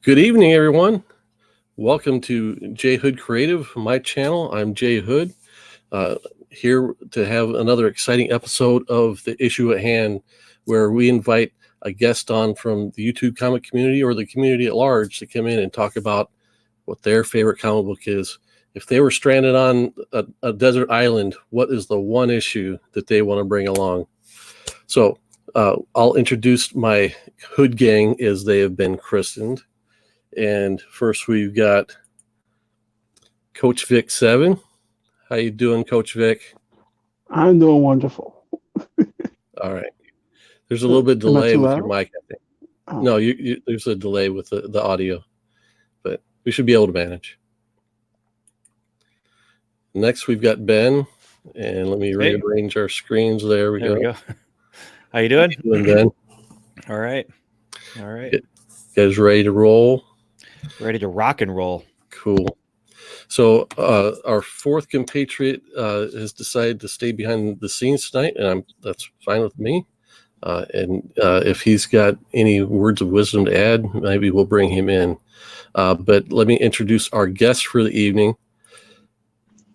Good evening, everyone. Welcome to J Hood Creative, my channel. I'm J Hood, here to have another exciting episode of the issue at hand, where we invite a guest on from the YouTube comic community or the community at large to come in and talk about what their favorite comic book is. If they were stranded on a desert island, what is the one issue that they want to bring along? So I'll introduce my Hood gang as they have been christened. And first we've got Coach Vic 7. How you doing, Coach Vic? I'm doing wonderful. All right. There's a little bit of delay with your mic, I think. Oh. No, there's a delay with the audio, but we should be able to manage. Next, we've got Ben, and let me rearrange our screens. There we go. How you doing? How you doing, Ben? All right. You guys ready to roll? Ready to rock and roll. Cool. So our fourth compatriot has decided to stay behind the scenes tonight, and that's fine with me. And if he's got any words of wisdom to add, maybe we'll bring him in. But let me introduce our guest for the evening.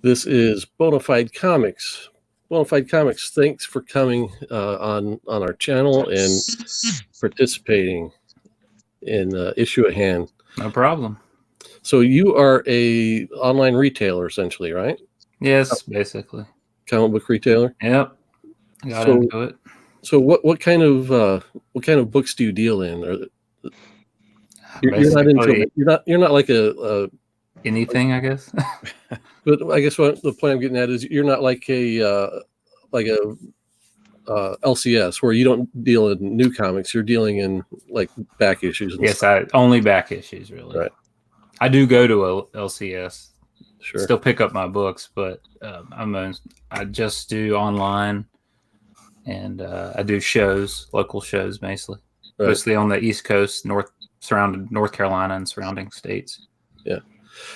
This is Bona Fide Comics. Bona Fide Comics, thanks for coming on our channel and participating in issue at hand. No problem. So you are a online retailer, essentially, right? Yes, basically. Comic book retailer. Yep. Got into it. So what kind of books do you deal in? You're not into it. You're not like a anything, I guess. But I guess what the point I'm getting at is you're not like a LCS where you don't deal in new comics. You're dealing in like back issues. And yes, stuff. only back issues, really. Right. I do go to a LCS. Sure. Still pick up my books, but I just do online, and I do shows, local shows, mostly on the East Coast, surrounded North Carolina and surrounding states. Yeah.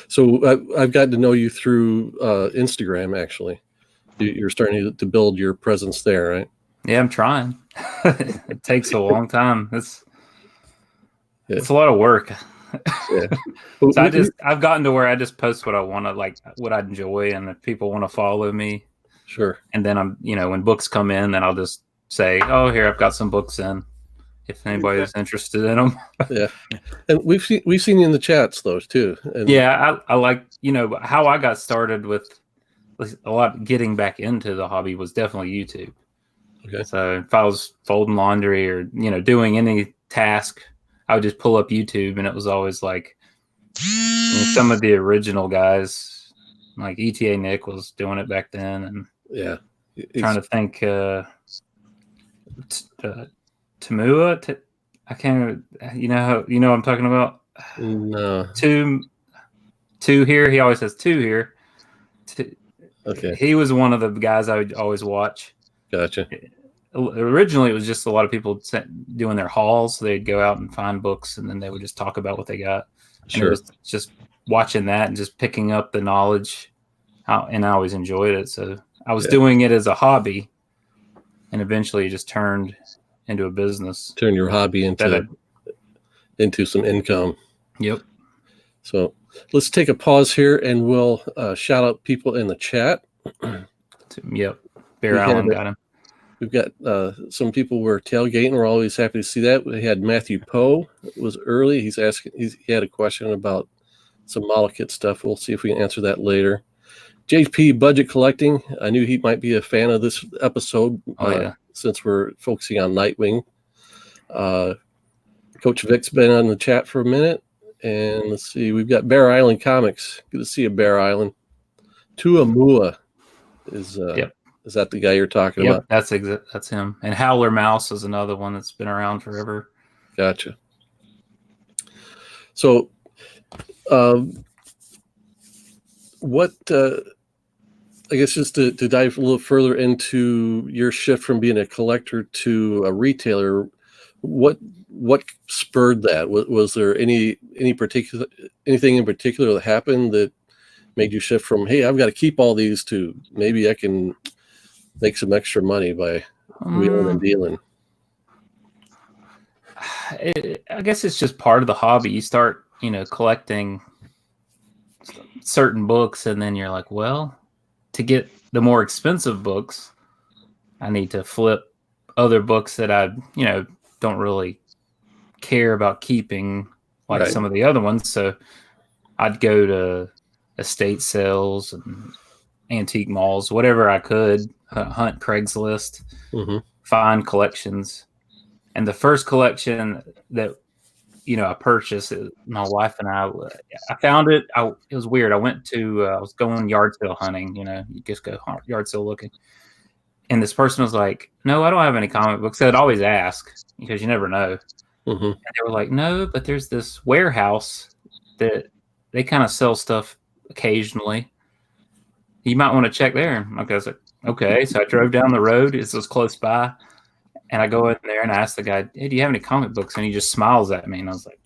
So I've gotten to know you through Instagram. Actually, you're starting to build your presence there, right? Yeah, I'm trying. It takes a long time. It's a lot of work. Yeah. So I've gotten to where I just post what I want to, like what I enjoy, and if people want to follow me, sure. And then when books come in, then I'll just say, "Oh, here I've got some books in. If anybody is interested in them." Yeah, and we've seen you in the chats though too. And yeah, I like how I got started with a lot. Getting back into the hobby was definitely YouTube. Okay. So if I was folding laundry or doing any task, I would just pull up YouTube, and it was always like some of the original guys, like ETA Nick was doing it back then, and yeah, trying to think. Tamua, I can't. You know what I'm talking about. No. Two here. He always says two here. Okay. He was one of the guys I would always watch. Gotcha. Originally, it was just a lot of people doing their hauls. So they'd go out and find books, and then they would just talk about what they got. Sure. And it was just watching that and just picking up the knowledge. And I always enjoyed it. So I was doing it as a hobby, and eventually it just turned into a business. Turn your hobby into some income. Yep. So let's take a pause here, and we'll shout out people in the chat. Yep. Bear Allen got him. We've got some people were tailgating. We're always happy to see that. We had Matthew Poe was early. He's asking. He had a question about some model kit stuff. We'll see if we can answer that later. JP Budget Collecting. I knew he might be a fan of this episode. Since we're focusing on Nightwing. Coach Vic's been on the chat for a minute. And let's see, we've got Bear Island Comics. Good to see you, Bear Island. Tuamua is that the guy you're talking about? That's him. And Howler Mouse is another one that's been around forever. Gotcha. So I guess just to dive a little further into your shift from being a collector to a retailer, what spurred that? Was there anything in particular that happened that made you shift from, hey, I've got to keep all these, to maybe I can make some extra money by wheeling and dealing? I guess it's just part of the hobby. You start collecting certain books, and then you're like, well, to get the more expensive books, I need to flip other books that I, don't really care about keeping, like Right. some of the other ones. So I'd go to estate sales and antique malls, whatever I could, hunt Craigslist, find collections. And the first collection that I purchased, my wife and I found it. It was weird. I was going yard sale hunting. You just go yard sale looking. And this person was like, no, I don't have any comic books. I'd always ask because you never know. And they were like, no, but there's this warehouse that they kind of sell stuff occasionally. You might want to check there. I was like, okay. So I drove down the road. It was close by. And I go in there and I ask the guy, hey, do you have any comic books? And he just smiles at me. And I was like,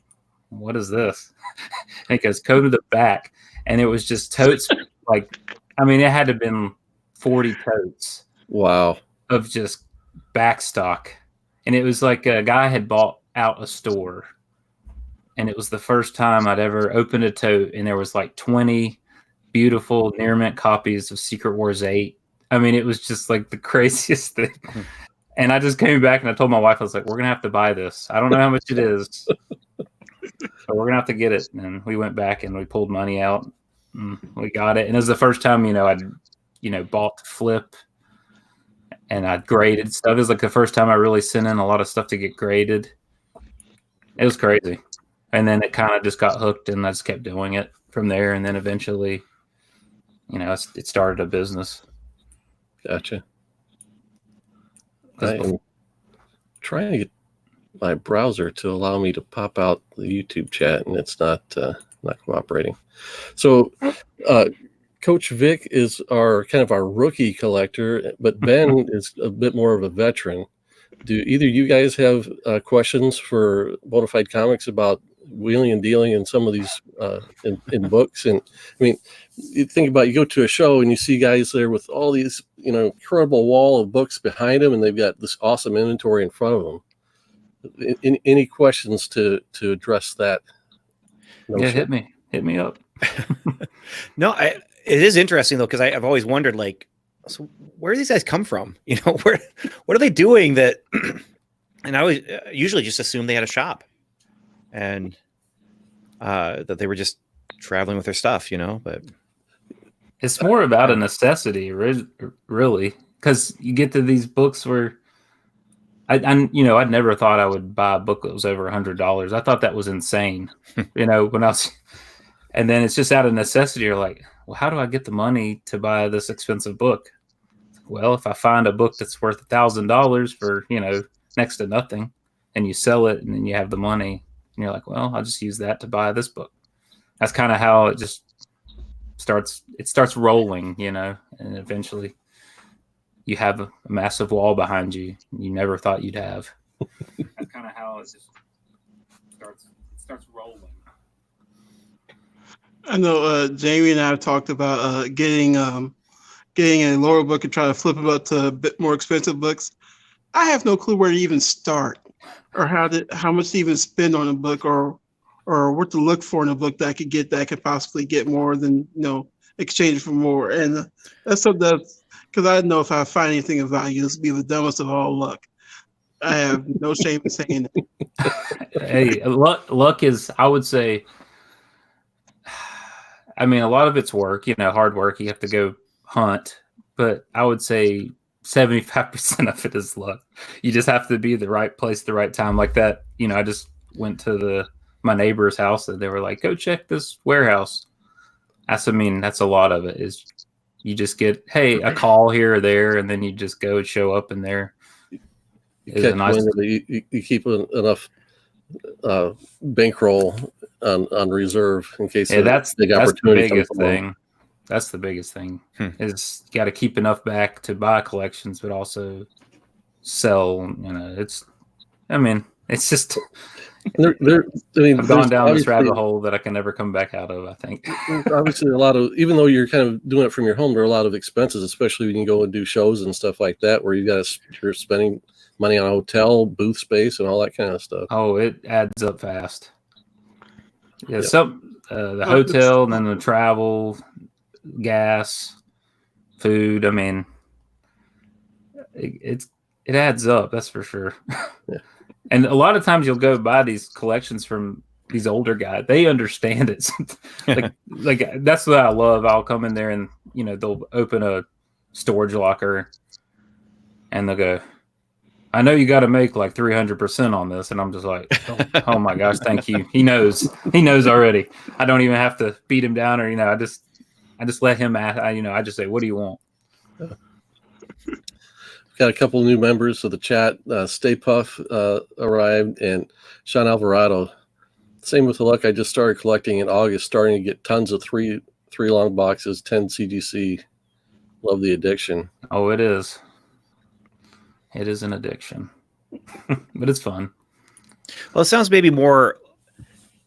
what is this? And he goes, go to the back. And it was just totes. It had to have been 40 totes. Wow. Of just back stock. And it was like a guy had bought out a store. And it was the first time I'd ever opened a tote. And there was like 20 beautiful near mint copies of Secret Wars 8. It was just like the craziest thing. And I just came back and I told my wife, I was like, we're going to have to buy this. I don't know how much it is, but we're going to have to get it. And we went back and we pulled money out and we got it. And it was the first time, I'd, bought to flip and I graded stuff. It was like the first time I really sent in a lot of stuff to get graded. It was crazy. And then it kind of just got hooked and I just kept doing it from there. And then eventually, it started a business. Gotcha. I am trying to get my browser to allow me to pop out the YouTube chat, and it's not cooperating. So, Coach Vic is our rookie collector, but Ben is a bit more of a veteran. Do either you guys have questions for Bona Fide Comics about wheeling and dealing in some of these in books? And you think about, you go to a show and you see guys there with all these incredible wall of books behind them, and they've got this awesome inventory in front of them. Any questions to address that? Yeah, hit me up. No, it is interesting though, because I've always wondered, like, so where do these guys come from? What are they doing that? And I always usually just assume they had a shop, and that they were just traveling with their stuff, but it's more about a necessity, really, because you get to these books where I'd never thought I would buy a book that was over $100. I thought that was insane, when I was, and then it's just out of necessity. You're like, well, how do I get the money to buy this expensive book? Well, if I find a book that's worth $1,000 for, next to nothing, and you sell it and then you have the money, and you're like, well, I'll just use that to buy this book. That's kind of how it just starts. It starts rolling, and eventually you have a massive wall behind you you never thought you'd have. That's kind of how it just starts rolling. I know Jamie and I have talked about getting a lower book and try to flip it up to a bit more expensive books. I have no clue where to even start, or how much to even spend on a book, or what to look for in a book that I could possibly get more than exchange for more. And that's something because I know if I find anything of value, this would be the dumbest of all luck. I have no shame in saying it. Hey, luck is, I would say, a lot of it's work, hard work. You have to go hunt, but I would say 75% of it is luck. You just have to be the right place, the right time. Like that, I just went to my neighbor's house and they were like, go check this warehouse. That's a lot of it is you just get, hey, a call here or there, and then you just go and show up in there. You keep enough bankroll on reserve in case that's big the opportunity biggest comes along. thing. That's the biggest thing is you got to keep enough back to buy collections, but also sell. It's just. I've gone down this rabbit hole that I can never come back out of. I think obviously a lot of, even though you're kind of doing it from your home, there are a lot of expenses, especially when you go and do shows and stuff like that, where you're spending money on a hotel, booth space, and all that kind of stuff. Oh, it adds up fast. Yeah, the hotel and then the travel, gas, food. I mean, it adds up. That's for sure. Yeah. And a lot of times you'll go buy these collections from these older guys. They understand it. like that's what I love. I'll come in there and they'll open a storage locker and they'll go, I know you got to make like 300% on this. And I'm just like, oh my gosh, thank you. He knows already. I don't even have to beat him down or, I just let him ask, I just say, what do you want? Got a couple new members of the chat. Stay Puff arrived and Sean Alvarado. Same with the luck. I just started collecting in August, starting to get tons of three long boxes, 10 CGC. Love the addiction. Oh, it is. It is an addiction, but it's fun. Well, it sounds maybe more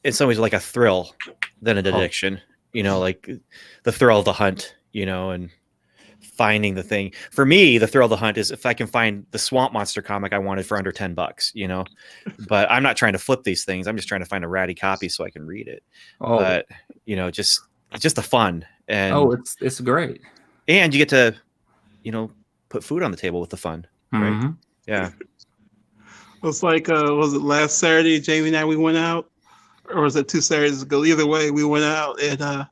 in some ways like a thrill than an addiction, like the thrill of the hunt, and finding the thing. For me, the thrill of the hunt is if I can find the Swamp Monster comic I wanted for under $10, but I'm not trying to flip these things. I'm just trying to find a ratty copy so I can read it. Oh, but just the fun. And it's great. And you get to, put food on the table with the fun. Right. Mm-hmm. Yeah. It's like, was it last Saturday, Jamie and I, we went out? Or was it 2 Saturdays ago? Either way, we went out and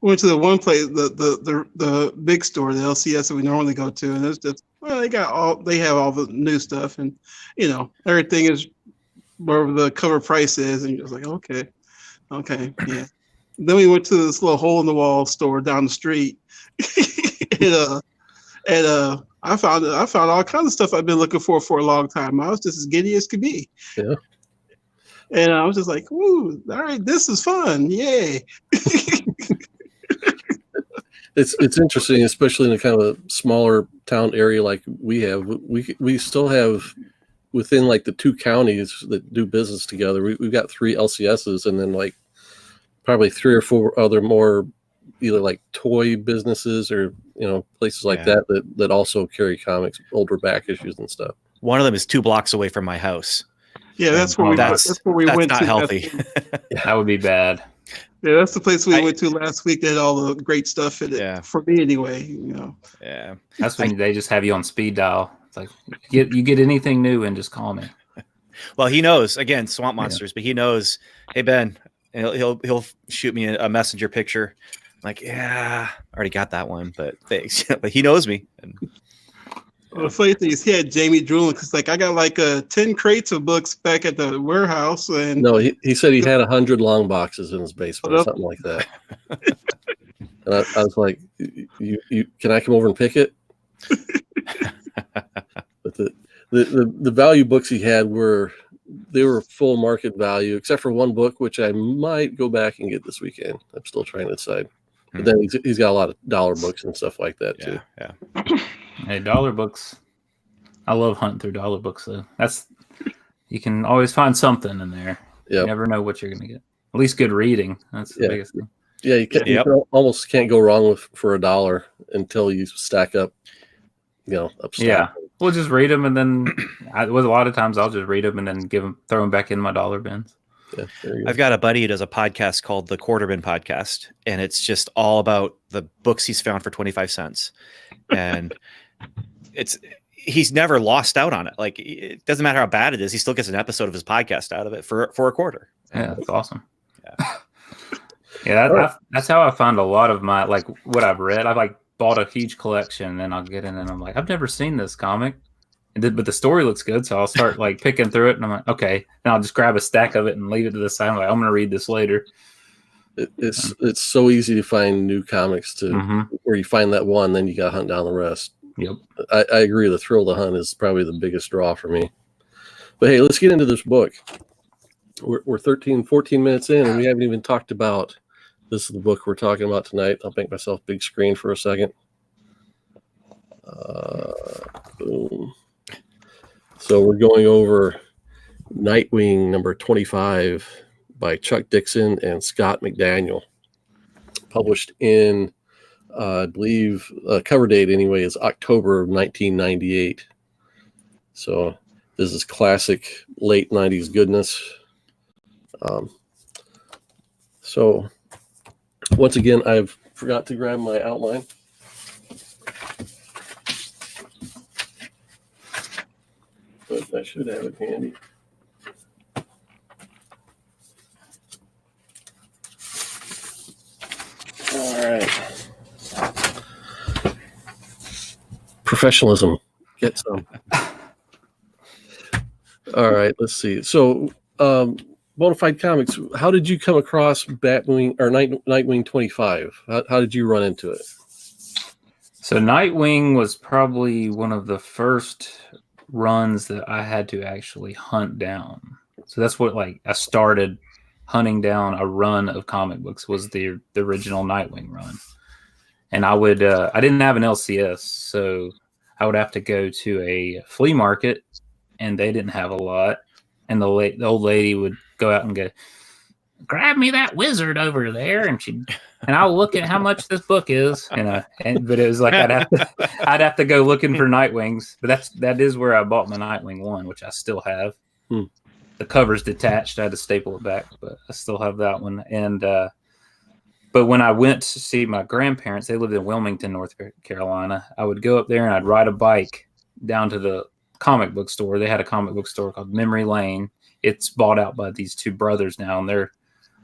went to the one place, the big store, the LCS that we normally go to. And it's just, they have all the new stuff and, everything is wherever the cover price is. And you're just like, okay, yeah. Then we went to this little hole in the wall store down the street. and I found all kinds of stuff I've been looking for a long time. I was just as giddy as could be. Yeah. And I was just like, "Ooh, all right, this is fun, yay!" It's interesting, especially in a kind of a smaller town area like we have. We still have within like the 2 counties that do business together. We've got 3 LCSs, and then like probably 3 or 4 other more either like toy businesses or places like that also carry comics, older back issues and stuff. One of them is 2 blocks away from my house. Yeah, that's where we went. That's Not not healthy. That would be bad. Yeah, that's the place we went to last week. That had all the great stuff in it. Yeah. For me, anyway. Yeah. That's when they just have you on speed dial. It's like you get anything new and just call me. Well, he knows again, Swamp Monsters, but he knows. Hey Ben, he'll shoot me a messenger picture. I'm like, yeah, I already got that one, but thanks. But he knows me. And, Well, the funny thing is, he had Jamie drooling because, like, I got like 10 crates of books back at the warehouse, and No, he said he had 100 long boxes in his basement or something like that. And I was like, "You can I come over and pick it?" But the value books he had were full market value, except for one book which I might go back and get this weekend. I'm still trying to decide. But then he's got a lot of dollar books and stuff like that too. Yeah. Hey, dollar books. I love hunting through dollar books though. You can always find something in there. Yeah. You never know what you're gonna get. At least good reading. That's the biggest thing. Yeah, you almost can't go wrong for $1 until you stack up, up stock. Yeah, we'll just read them, and then with a lot of times I'll just read them and then throw them back in my dollar bins. Yeah, I've got a buddy who does a podcast called the Quarterbin Podcast, and it's just all about the books he's found for 25 cents, and he's never lost out on it. Like, it doesn't matter how bad it is, he still gets an episode of his podcast out of it for a quarter. Yeah, that's awesome. Yeah, that's how I find a lot of my, like, what I've read. I've like bought a huge collection, and I'll get in and I'm like, I've never seen this comic, but the story looks good, so I'll start like picking through it, and I'm like, okay, and I'll just grab a stack of it and leave it to the side. I'm like, I'm gonna read this later. It's so easy to find new comics where you find that one, then you got to hunt down the rest. Yep, I agree. The thrill of the hunt is probably the biggest draw for me. But hey, let's get into this book. We're 14 minutes in, and we haven't even talked about. This is the book we're talking about tonight. I'll make myself big screen for a second. Boom. So we're going over Nightwing number 25 by Chuck Dixon and Scott McDaniel. Published in, I believe, cover date anyway is October of 1998. So this is classic late 90s goodness. So once again, I've forgot to grab my outline. But I should have it handy. All right. Professionalism. Get some. All right, let's see. So, Bona Fide Comics, how did you come across Batwing or Nightwing 25? How did you run into it? So Nightwing was probably one of the first runs that I had to actually hunt down. So that's what I started hunting down a run of comic books was the original Nightwing run. And I would I didn't have an LCS, so I would have to go to a flea market, and they didn't have a lot. And the old lady would go out and go, grab me that wizard over there, and I'll look at how much this book is, but it was like I'd have to go looking for Nightwings. But that is where I bought my Nightwing 1, which I still have. The cover's detached. I had to staple it back, but I still have that one. And but when I went to see my grandparents, they lived in Wilmington, North Carolina. I would go up there and I'd ride a bike down to the comic book store. They had a comic book store called Memory Lane. It's bought out by these two brothers now, and they're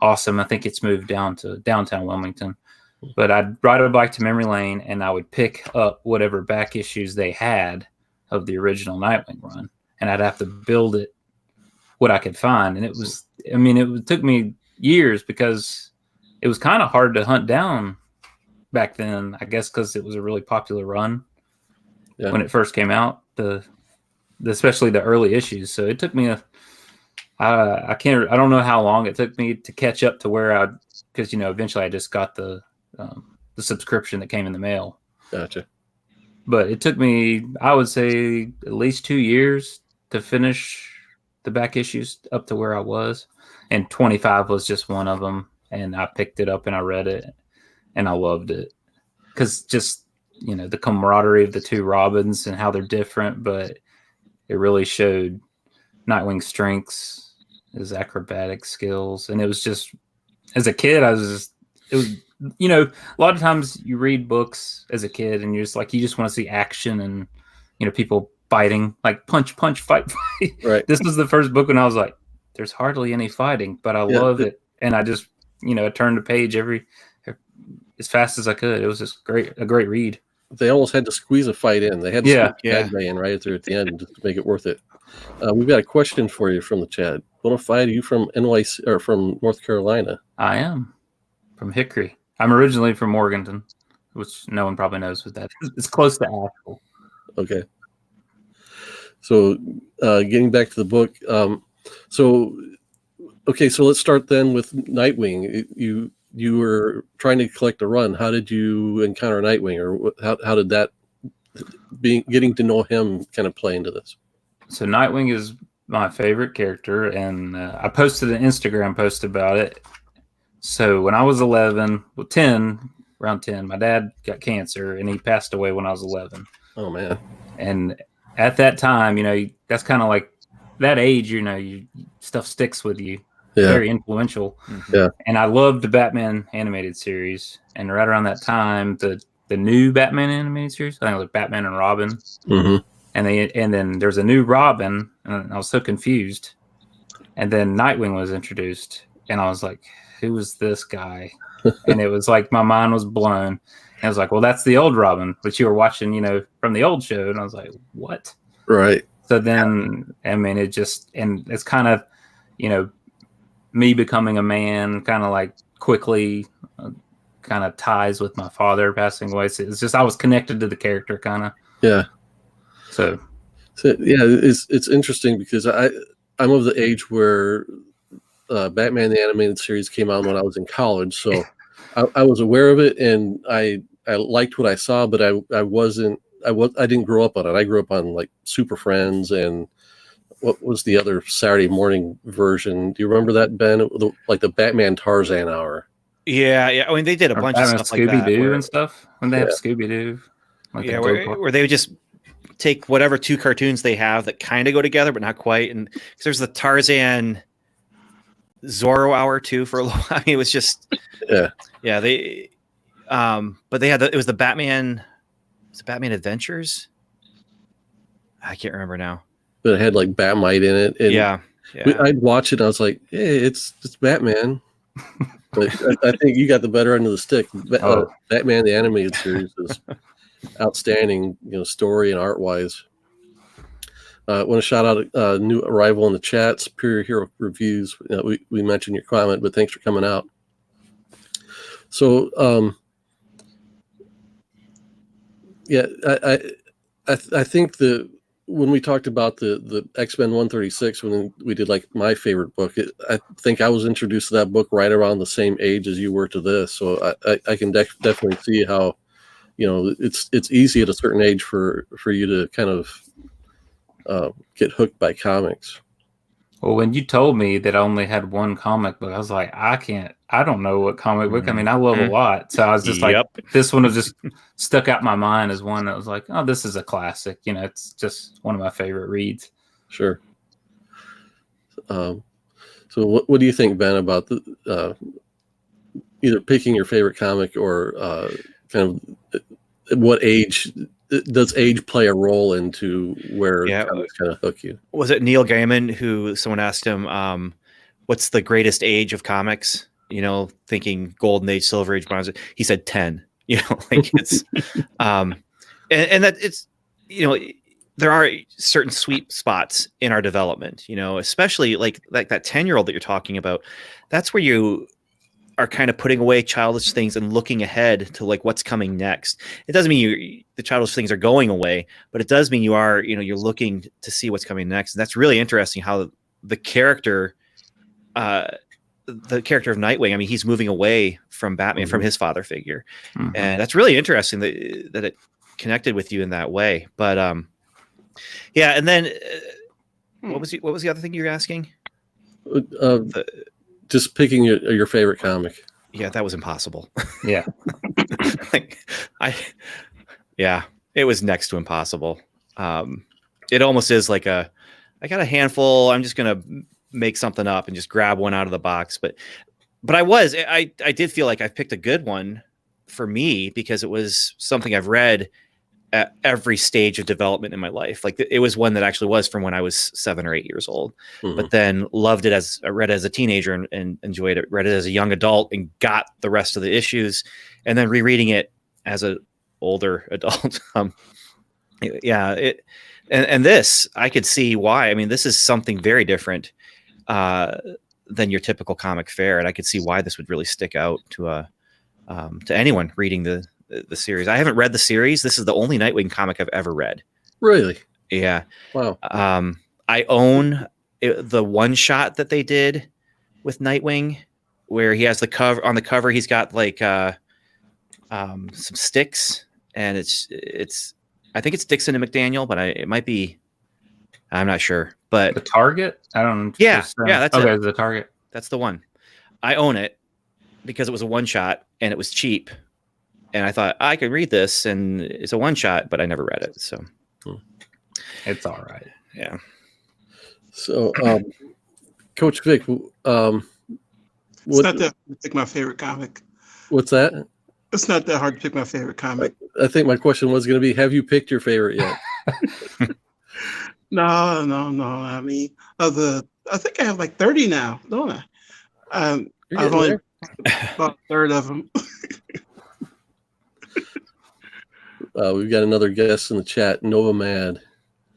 awesome. I think it's moved down to downtown Wilmington. But I'd ride a bike to Memory Lane, and I would pick up whatever back issues they had of the original Nightwing run, and I'd have to build it what I could find. And it took me years because it was kind of hard to hunt down back then, I guess, because it was a really popular run when it first came out, especially the early issues. So it took me I don't know how long it took me to catch up to where because eventually I just got the subscription that came in the mail. Gotcha. But it took me, I would say, at least 2 years to finish the back issues up to where I was, and 25 was just one of them. And I picked it up and I read it, and I loved it because just the camaraderie of the two Robins and how they're different, but it really showed Nightwing's strengths, his acrobatic skills. And it was just, as a kid, it was a lot of times you read books as a kid and you're just you just want to see action and, people fighting, like punch, fight. Right. This was the first book when I was like, there's hardly any fighting, but I love it. And I just, I turned the page as fast as I could. It was just a great read. They almost had to squeeze a fight in. They had to squeeze the bad guy in right there at the end just to make it worth it. We've got a question for you from the chat. Bona Fide, are you from NYC or from North Carolina? I am from Hickory. I'm originally from Morganton, which no one probably knows what that is. It's close to Asheville. Okay. So getting back to the book. So let's start then with Nightwing. You were trying to collect a run. How did you encounter Nightwing, or how did that getting to know him kind of play into this? So Nightwing is my favorite character, and I posted an Instagram post about it. So when I was 10, around 10, my dad got cancer, and he passed away when I was 11. Oh, man. And at that time, that's kind of like that age, stuff sticks with you. Yeah. Very influential. Yeah. And I loved the Batman animated series. And right around that time, the new Batman animated series, I think it was Batman and Robin. Mm-hmm. And then there's a new Robin, and I was so confused. And then Nightwing was introduced, and I was like, who is this guy? And it was like my mind was blown. And I was like, well, that's the old Robin, which you were watching, from the old show. And I was like, what? Right. So then, it just, and it's kind of, me becoming a man, kind of like quickly kind of ties with my father passing away. So it's just, I was connected to the character kind of. Yeah. So it's interesting because I'm of the age where Batman the Animated Series came out when I was in college, so I was aware of it, and I liked what I saw, but I didn't grow up on it. I grew up on like Super Friends and what was the other Saturday morning version? Do you remember that, Ben? Like the Batman Tarzan hour. Yeah. I mean, they did a bunch of stuff like that. Scooby-Doo and stuff. When they have Scooby-Doo. Where they would just take whatever two cartoons they have that kind of go together, but not quite. And because there's the Tarzan Zorro Hour too for a little. I mean, it was just yeah. They but they had it was the Batman. Was it Batman Adventures? I can't remember now. But it had like Batmite in it. And Yeah. I'd watch it. And I was like, hey, it's Batman. But I think you got the better end of the stick. Batman the animated series is outstanding, story and art wise. I want to shout out a new arrival in the chat, Superior Hero Reviews. We mentioned your comment, but thanks for coming out. So, I think when we talked about the X-Men 136, when we did like my favorite book, I think I was introduced to that book right around the same age as you were to this. So I can definitely see how, it's easy at a certain age for you to kind of get hooked by comics. Well, when you told me that I only had one comic book, I was like, I don't know what comic book. I mean, I love a lot. So I was just like, this one was just stuck out in my mind as one that was like, oh, this is a classic. It's just one of my favorite reads. Sure. So what do you think, Ben, about the either picking your favorite comic or kind of at what age does age play a role into where comics kind of hook you? Was it Neil Gaiman who someone asked him, what's the greatest age of comics? Thinking golden age, silver age, bronze. He said 10. Like it's, and that it's, there are certain sweet spots in our development. Especially like that 10-year-old that you're talking about. That's where you are kind of putting away childish things and looking ahead to like what's coming next. It doesn't mean the childish things are going away, but it does mean you are, you're looking to see what's coming next. And that's really interesting how the character of Nightwing, I mean, he's moving away from Batman, from his father figure. And that's really interesting that it connected with you in that way. But and then what was the other thing you were asking? Just picking your favorite comic. Yeah, that was impossible. Yeah. It was next to impossible. It almost is like I got a handful. I'm just going to make something up and just grab one out of the box. But I did feel like I picked a good one for me because it was something I've read at every stage of development in my life. Like it was one that actually was from when I was 7 or 8 years old, but then loved it I read it as a teenager and enjoyed it, read it as a young adult and got the rest of the issues, and then rereading it as an older adult. And this, I could see why. I mean, this is something very different than your typical comic fare. And I could see why this would really stick out to anyone reading the series. I haven't read the series. This is the only Nightwing comic I've ever read. Really? Yeah. Wow. I own the one shot that they did with Nightwing, where he has on the cover, he's got like some sticks, and it's I think it's Dixon and McDaniel, but it might be, I'm not sure. But the Target? I don't know. Yeah, that's okay, it. The Target. That's the one. I own it because it was a one shot and it was cheap. And I thought I could read this, and it's a one shot, but I never read it. So it's all right. Yeah. So, Coach Vic, it's not that hard to pick my favorite comic. What's that? It's not that hard to pick my favorite comic. I think my question was going to be, have you picked your favorite yet? No. I mean, I think I have like 30 now, don't I? I've only about a third of them. We've got another guest in the chat, Nova Mad,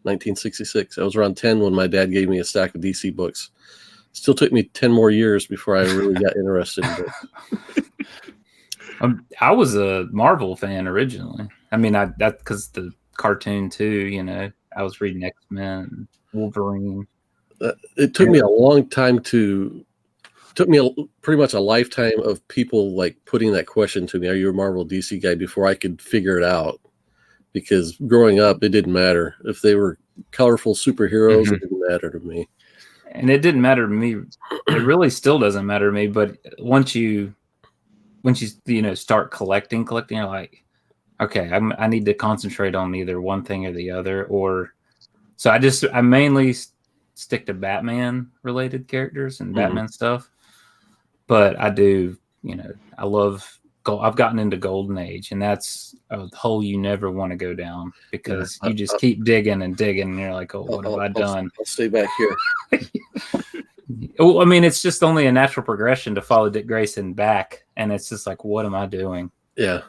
1966. I was around 10 when my dad gave me a stack of DC books. Still took me 10 more years before I really got interested in books. I was a Marvel fan originally. I mean, that's because the cartoon too. I was reading X-Men, Wolverine. It took me a long time took me pretty much a lifetime of people like putting that question to me, are you a Marvel DC guy, before I could figure it out. Because growing up, it didn't matter. If they were colorful superheroes, it didn't matter to me. And it didn't matter to me. It really still doesn't matter to me. But once you start collecting, you're like, okay, I need to concentrate on either one thing or the other. So I mainly stick to Batman related characters and Batman stuff. But I do, I love I've gotten into Golden Age, and that's a hole you never want to go down because you just keep digging and digging, and you're like, oh, what have I done? I'll stay back here. Well, I mean, it's just only a natural progression to follow Dick Grayson back, and it's just like, what am I doing? Yeah.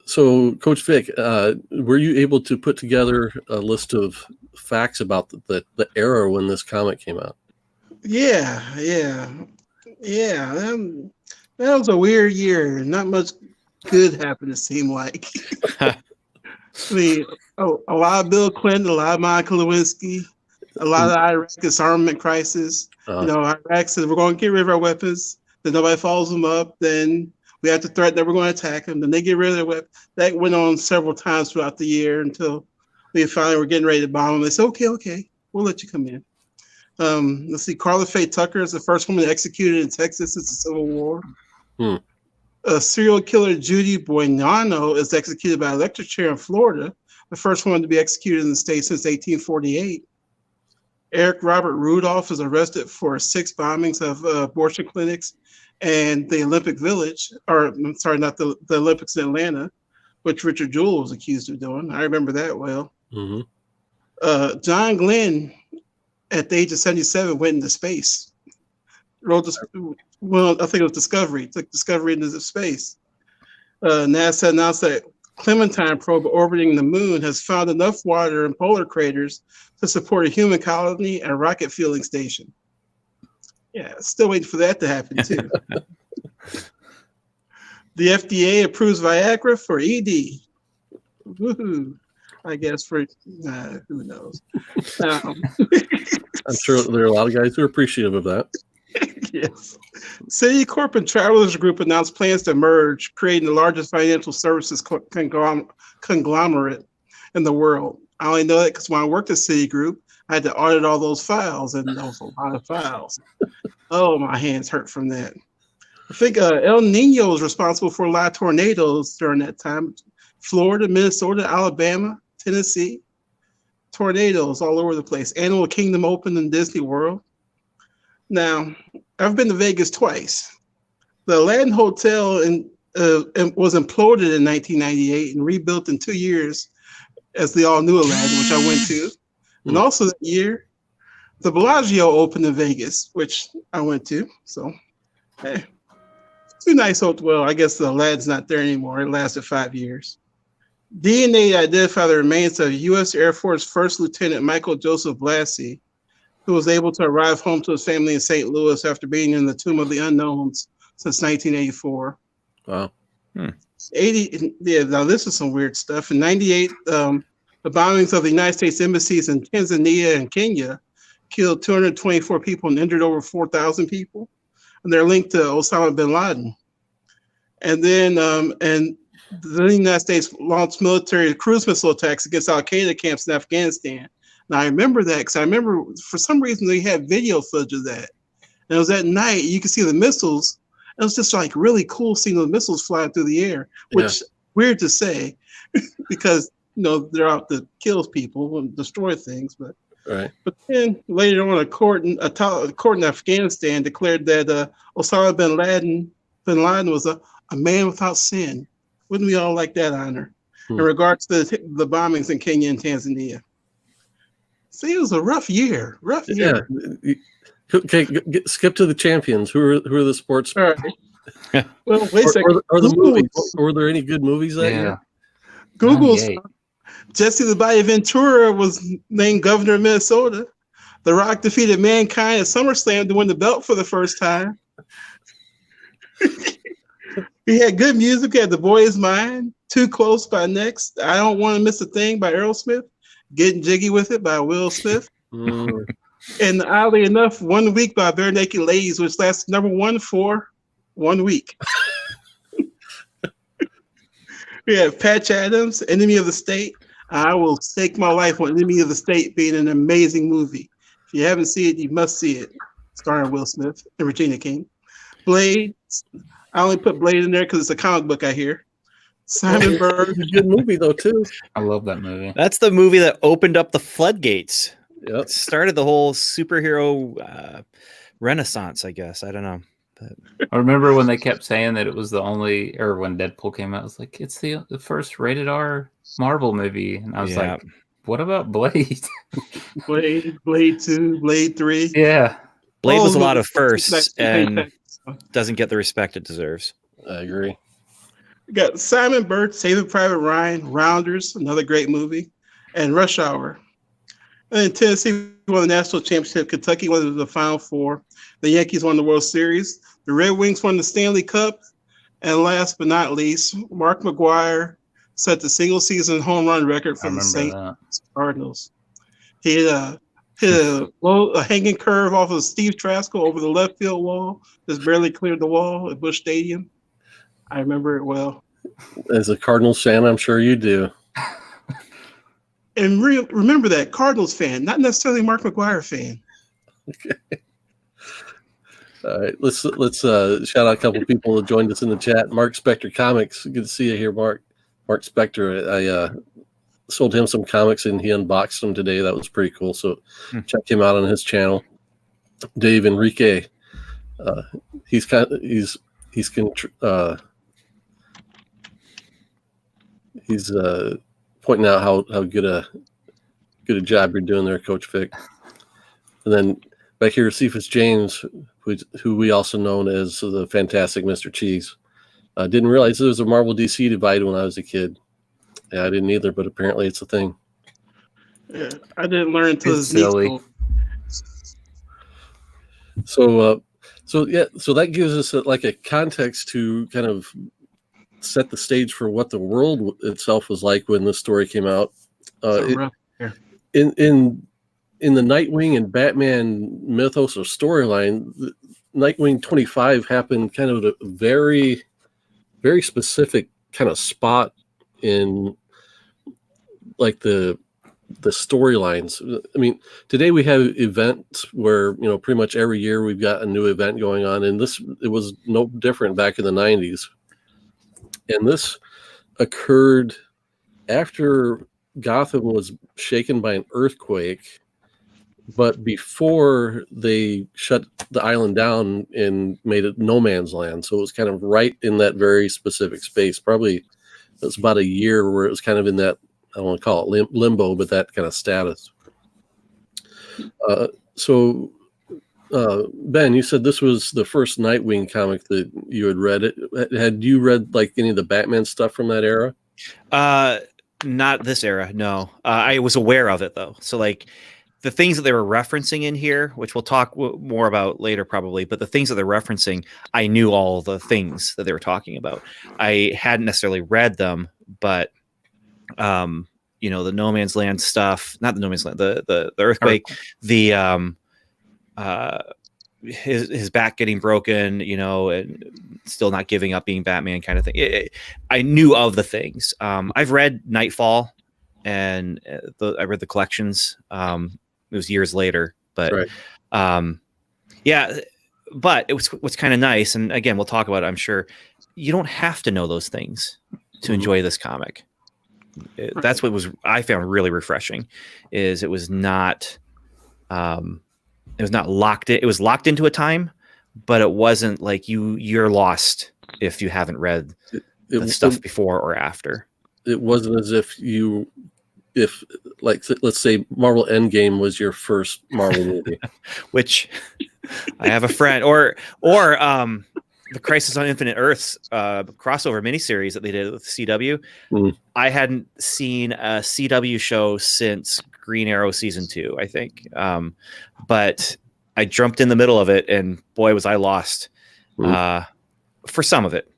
So, Coach Vic, were you able to put together a list of facts about the era when this comic came out? Yeah. That was a weird year. Not much good happened, it seemed like. I mean, a lot of Bill Clinton, a lot of Monica Lewinsky, a lot of Iraq disarmament crisis. Iraq said we're going to get rid of our weapons. Then nobody follows them up. Then we have to threaten that we're going to attack them. Then they get rid of their weapons. That went on several times throughout the year until we finally were getting ready to bomb them. They said, okay, we'll let you come in. Let's see. Carla Faye Tucker is the first woman executed in Texas since the Civil War. Serial killer Judy Buenano is executed by electric chair in Florida, the first woman to be executed in the state since 1848. Eric Robert Rudolph is arrested for 6 bombings of abortion clinics and the Olympic Village, or I'm sorry, not the Olympics in Atlanta, which Richard Jewell was accused of doing. I remember that well. John Glenn, at the age of 77, went into space. I think it was Discovery. Took Discovery into space. NASA announced that Clementine probe orbiting the moon has found enough water in polar craters to support a human colony and a rocket fueling station. Yeah, still waiting for that to happen too. The FDA approves Viagra for ED. Woohoo! I guess for who knows. I'm sure there are a lot of guys who are appreciative of that. Yes. Citicorp and Travelers Group announced plans to merge, creating the largest financial services conglomerate in the world. I only know that because when I worked at Citigroup, I had to audit all those files, and there was a lot of files. Oh, my hands hurt from that. I think El Nino was responsible for a lot of tornadoes during that time. Florida, Minnesota, Alabama, Tennessee. Tornadoes all over the place. Animal Kingdom opened in Disney World. Now, I've been to Vegas twice. The Aladdin Hotel was imploded in 1998 and rebuilt in 2 years as the all-new Aladdin, which I went to. And also that year, the Bellagio opened in Vegas, which I went to. So, hey, 2 nice hotels. Well, I guess the Aladdin's not there anymore. It lasted 5 years. DNA identified the remains of U.S. Air Force First Lieutenant Michael Joseph Blassie, who was able to arrive home to his family in St. Louis after being in the Tomb of the Unknowns since 1984. Wow. 80. Yeah, now this is some weird stuff. In 98, the bombings of the United States embassies in Tanzania and Kenya killed 224 people and injured over 4,000 people. And they're linked to Osama bin Laden. And then, the United States launched military cruise missile attacks against Al-Qaeda camps in Afghanistan. Now, I remember that because I remember for some reason they had video footage of that. And it was at night. You could see the missiles. It was just like really cool seeing the missiles flying through the air, which weird to say because, they're out to kill people and destroy things. But then later on, a court in Afghanistan declared that Osama bin Laden was a man without sin. Wouldn't we all like that honor in regards to the bombings in Kenya and Tanzania? See, it was a rough year. Yeah. Okay, skip to the champions. Who are the sports? All right. Well, wait a second. Are the movies? Were there any good movies that year? Google's Jesse the Body Ventura was named governor of Minnesota. The Rock defeated Mankind at SummerSlam to win the belt for the first time. We had good music. We had The Boy Is Mine, Too Close by Next, I Don't Want to Miss a Thing by Aerosmith, Getting Jiggy With It by Will Smith, and oddly enough, 1 Week by Bare Naked Ladies, which lasted #1 for 1 week. We have Patch Adams, Enemy of the State. I will stake my life on Enemy of the State being an amazing movie. If you haven't seen it, you must see it. Starring Will Smith and Regina King. Blade. I only put Blade in there because it's a comic book I hear. Simon Bird. It's a good movie though too. I love that movie. That's the movie that opened up the floodgates. Yep. It started the whole superhero renaissance, I guess. I don't know. But I remember when they kept saying that it was the only, or when Deadpool came out, it was like, it's the first rated R Marvel movie. And I was Yeah. like, what about Blade? Blade 2, Blade 3. Yeah. Blade All was a those lot of movies- firsts and We doesn't get the respect it deserves. I agree. got Simon Bird, Saving Private Ryan, Rounders, another great movie, and Rush Hour. And then Tennessee won the national championship. Kentucky won the Final Four. The Yankees won the World Series. The Red Wings won the Stanley Cup. And last but not least, Mark McGwire set the single-season home run record I for the remember St. that. Cardinals. He hit a hanging curve off of Steve Traskell over the left field wall. Just barely cleared the wall at Busch Stadium. I remember it well. As a Cardinals fan, I'm sure you do. And remember that Cardinals fan, not necessarily Mark McGwire fan. All right, let's shout out a couple people that joined us in the chat. Mark Spector Comics, good to see you here, Mark. Mark Spector, I sold him some comics and he unboxed them today. That was pretty cool. So check him out on his channel. Dave Enrique, he's pointing out how good a job you're doing there, Coach Vic. And then back here, Cephas James, who we also known as the fantastic Mr. Cheese. Didn't realize there was a Marvel DC divide when I was a kid. Yeah, I didn't either, but apparently it's a thing. Yeah, I didn't learn until It's his silly. niece. So that gives us a context to kind of set the stage for what the world itself was like when this story came out. In the Nightwing and Batman mythos or storyline, Nightwing 25 happened kind of at a very, very specific kind of spot in like the storylines. I mean, today we have events where, pretty much every year we've got a new event going on, and it was no different back in the 90s. And this occurred after Gotham was shaken by an earthquake, but before they shut the island down and made it no man's land. So it was kind of right in that very specific space. Probably it was about a year where it was kind of in that, I don't want to call it limbo, but that kind of status. Ben, you said this was the first Nightwing comic that you had read. Had you read like any of the Batman stuff from that era? Not this era, no. I was aware of it though. So like the things that they were referencing in here, which we'll talk more about later probably, but the things that they're referencing, I knew all the things that they were talking about. I hadn't necessarily read them, but the No Man's Land stuff, not the No Man's Land, the earthquake, his back getting broken, and still not giving up being Batman kind of thing. I knew of the things. I've read Nightfall and I read the collections. It was years later, but right. But it was what's kind of nice. And again, we'll talk about it, I'm sure. You don't have to know those things to enjoy this comic. That's what I found really refreshing is it was not locked in. It was locked into a time, but it wasn't like you're lost if you haven't read the stuff before or after. It wasn't as if let's say Marvel Endgame was your first Marvel movie, which I have a friend or the Crisis on Infinite Earths crossover miniseries that they did with CW. I hadn't seen a CW show since Green Arrow season 2, I think. But I jumped in the middle of it, and boy, was I lost for some of it.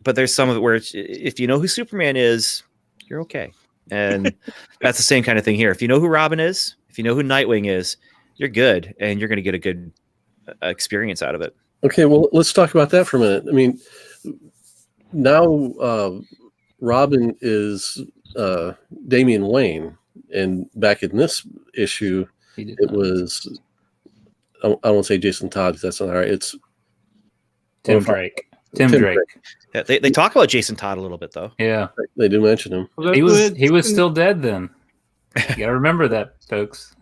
But there's some of it where if you know who Superman is, you're okay. And that's the same kind of thing here. If you know who Robin is, if you know who Nightwing is, you're good, and you're going to get a good experience out of it. Okay, well, let's talk about that for a minute. I mean, now Robin is Damian Wayne, and back in this issue, it was, I don't want to say Jason Todd, because that's not right. It's Tim Drake. Tim Drake. Yeah, they talk about Jason Todd a little bit though. Yeah, They do mention him. Well, he that's was good. still dead then. You gotta remember that, folks.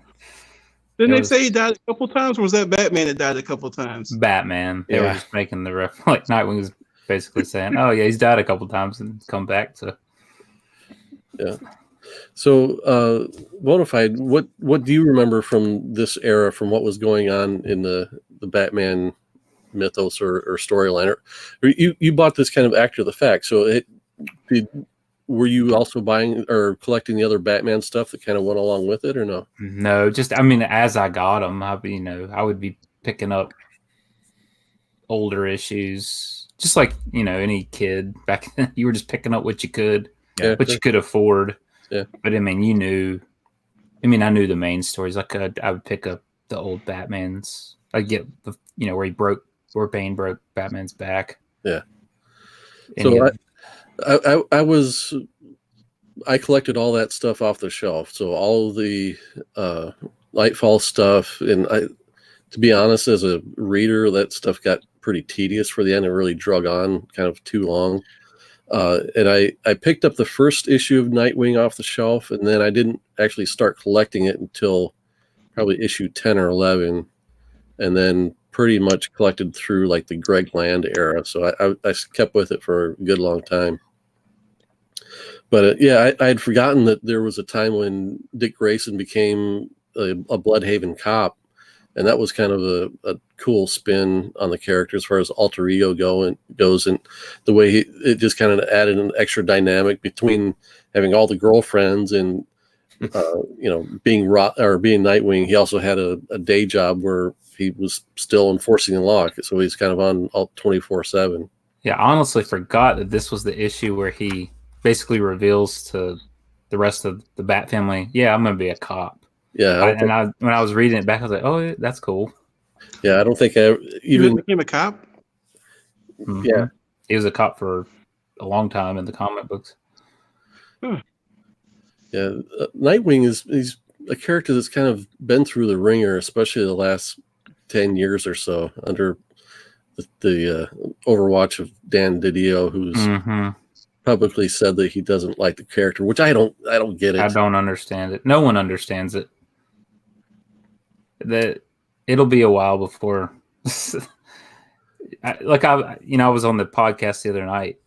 Didn't it they was- say he died a couple times, or was that Batman that died a couple times? Batman. They were Yeah. just making the ref. Like Nightwing was basically saying, "Oh yeah, he's died a couple times and come back." So Yeah. So, Bona Fide, what do you remember from this era, from what was going on in the Batman mythos or storyline? Or you bought this kind of after the fact, so were you also buying or collecting the other Batman stuff that kind of went along with it, or no? no, just I mean, as I got them, I would be picking up older issues, just like any kid back then. You were just picking up what you could, Yeah, what you could afford. Yeah. But I mean, I knew the main stories. I would pick up the old Batmans. I get the where Bane broke Batman's back. Yeah. Any So of- I collected all that stuff off the shelf. So all of the Nightfall stuff, and to be honest, as a reader, that stuff got pretty tedious for the end. It really drug on kind of too long. And I picked up the first issue of Nightwing off the shelf, and then I didn't actually start collecting it until probably issue 10 or 11, and then pretty much collected through like the Greg Land era. So I kept with it for a good long time. But yeah, I had forgotten that there was a time when Dick Grayson became a Bloodhaven cop, and that was kind of a cool spin on the character as far as alter ego goes, and the way it just kind of added an extra dynamic between having all the girlfriends and being Nightwing. He also had a day job where he was still enforcing the law, so he's kind of on all 24/7. Yeah, I honestly forgot that this was the issue where he basically reveals to the rest of the Bat family, "Yeah, I'm going to be a cop." Yeah, when I was reading it back, I was like, "Oh, yeah, that's cool." yeah, I don't think I He even. became a cop. Mhm. Yeah. He was a cop for a long time in the comic books. Yeah, Nightwing he's a character that's kind of been through the ringer, especially the last 10 years or so under the overwatch of Dan DiDio, who's Mhm. publicly said that he doesn't like the character, which I don't get it. I don't understand it. No one understands it. That it'll be a while before. I was on the podcast the other night,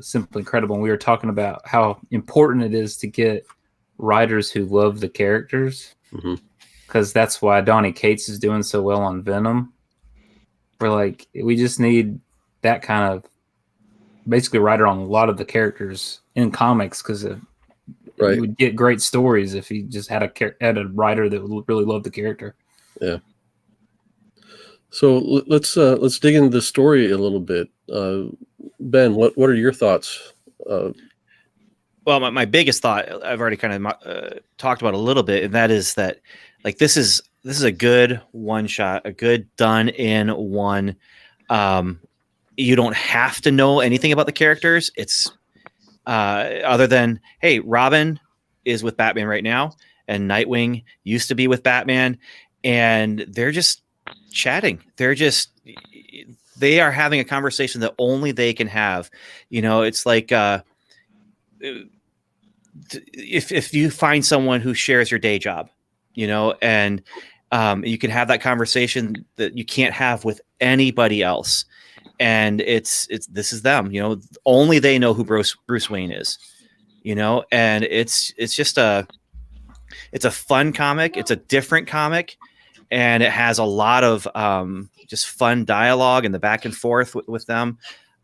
Simply Incredible, and we were talking about how important it is to get writers who love the characters, because that's why Donny Cates is doing so well on Venom. We're like, we just need that kind of basically writer on a lot of the characters in comics, because Right. you would get great stories if you just had a writer that would really love the character. Yeah. So let's dig into the story a little bit. Ben, what are your thoughts? Well, my biggest thought, I've already kind of talked about a little bit, and that is that like this is a good one shot, a good done in one. You don't have to know anything about the characters. It's other than, hey, Robin is with Batman right now, and Nightwing used to be with Batman, and they're just chatting. They are having a conversation that only they can have. It's like if you find someone who shares your day job, and you can have that conversation that you can't have with anybody else. And this is them, only they know who Bruce Wayne is, and it's just it's a fun comic. It's a different comic, and it has a lot of just fun dialogue and the back and forth with them.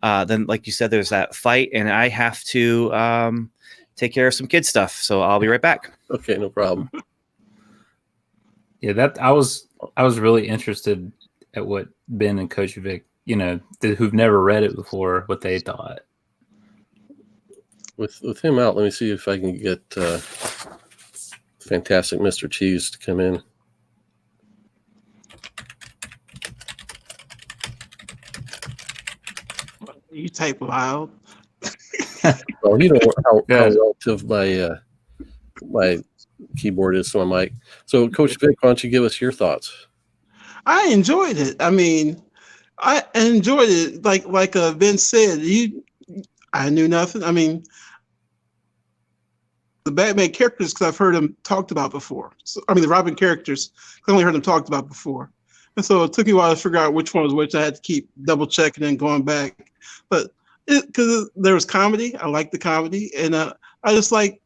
Then, like you said, there's that fight, and I have to take care of some kid stuff, so I'll be right back. Okay, no problem. Yeah, that I was really interested at what Ben and Coach Vic, who've never read it before, what they thought. With him out, let me see if I can get Fantastic Mr. Cheese to come in. You type loud. Well, you know how Yeah. relative my keyboard is to my mic. So, Coach Vic, why don't you give us your thoughts? I enjoyed it. I mean, I enjoyed it. Like Ben said, I knew nothing. I mean, the Batman characters, because I've heard them talked about before. So, I mean, the Robin characters, I only heard them talked about before. And so it took me a while to figure out which one was which. I had to keep double checking and going back. But because there was comedy, I liked the comedy. And I just like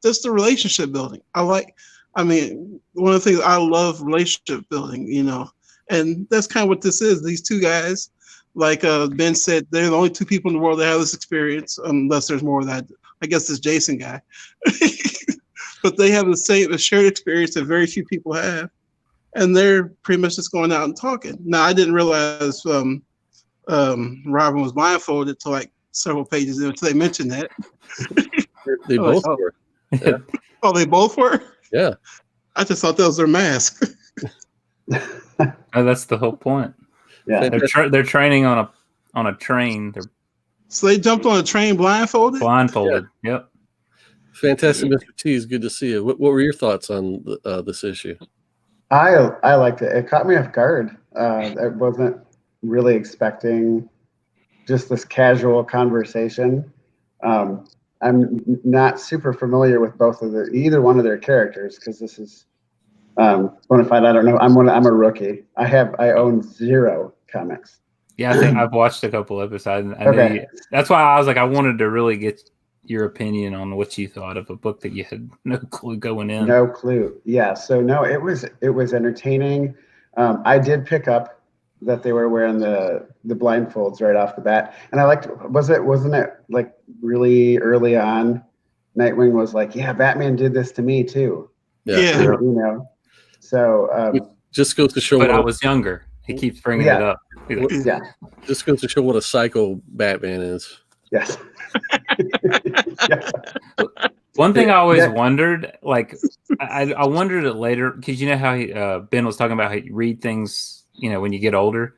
just the relationship building. I mean, one of the things I love relationship building, you know. And that's kind of what this is. These two guys, like Ben said, they're the only two people in the world that have this experience, unless there's more of that. I guess this Jason guy. But they have a shared experience that very few people have. And they're pretty much just going out and talking. Now, I didn't realize Robin was blindfolded until like several pages in, until they mentioned that. They both were. Yeah. Oh, they both were? Yeah. I just thought that was their mask. Oh, that's the whole point. Yeah. They're training on a train. They're So they jumped on a train blindfolded? blindfolded. Yep. Fantastic, Mr. T. It's good to see you. What were your thoughts on this issue? I liked it. It caught me off guard. I wasn't really expecting just this casual conversation. I'm not super familiar with either one of their characters, because this is Bona Fide. I don't know. I'm a rookie. I own 0 comics. Yeah, I think I've watched a couple episodes. Okay. That's why I was like, I wanted to really get your opinion on what you thought of a book that you had no clue going in. No clue. Yeah. So no, it was entertaining. I did pick up that they were wearing the blindfolds right off the bat, and I liked. Wasn't it like really early on? Nightwing was like, "Yeah, Batman did this to me too." Yeah. You know. So It just goes to show. But I was younger. He keeps bringing it up. yeah. Just goes to show what a psycho Batman is. Yes. Yeah. One thing I always wondered, like, I wondered it later, because you know how Ben was talking about how you read things, you know, when you get older.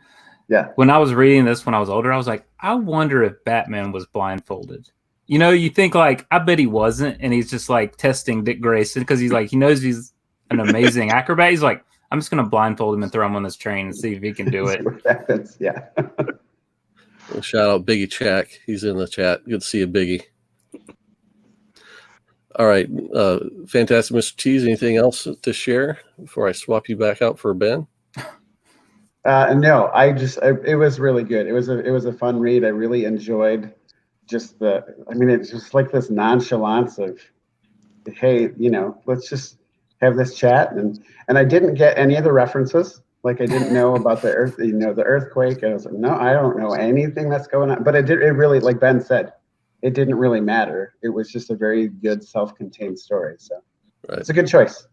Yeah. When I was reading this when I was older, I was like, I wonder if Batman was blindfolded. You know, you think like, I bet he wasn't, and he's just like testing Dick Grayson because he's like, he knows he's an amazing acrobat. He's like, I'm just gonna blindfold him and throw him on this train and see if he can do it. Yeah. Well, shout out Biggie Chack. He's in the chat. Good to see you, Biggie. All right. Fantastic, Mr. Cheese. Anything else to share before I swap you back out for Ben? No, it was really good. It was a fun read. I really enjoyed just it's just like this nonchalance of, hey, you know, let's just have this chat. And I didn't get any of the references. Like, I didn't know about the earth, you know, the earthquake. I was like, no, I don't know anything that's going on. But it really, like Ben said, it didn't really matter. It was just a very good self-contained story. So It's a good choice.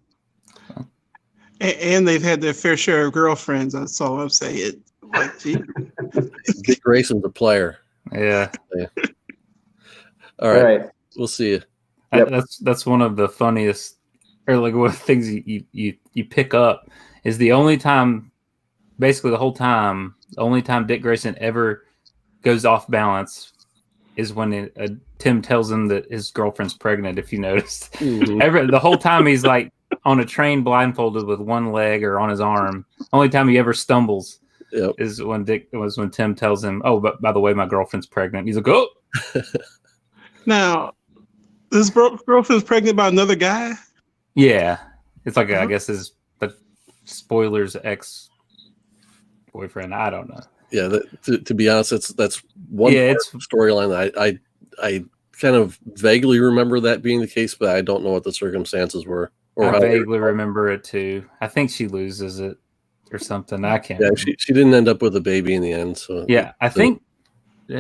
And they've had their fair share of girlfriends. That's all I'm saying. Like, gee. Dick Grayson's a player. Yeah. All right. We'll see you. Yep. That's one of the funniest, or like one of the things you pick up is the only time, basically the whole time, the only time Dick Grayson ever goes off balance is when Tim tells him that his girlfriend's pregnant, if you noticed. Mm-hmm. The whole time he's like on a train blindfolded with one leg or on his arm. Only time he ever stumbles is when Tim tells him, oh, but by the way, my girlfriend's pregnant. He's like, oh. Now, this girlfriend's pregnant by another guy? Yeah. It's like, I guess his spoilers ex-boyfriend. I don't know. Yeah, to be honest, that's one storyline that I kind of vaguely remember that being the case, but I don't know what the circumstances were. I vaguely remember it too. I think she loses it or something. I can't. Yeah, she didn't end up with a baby in the end. So yeah, I think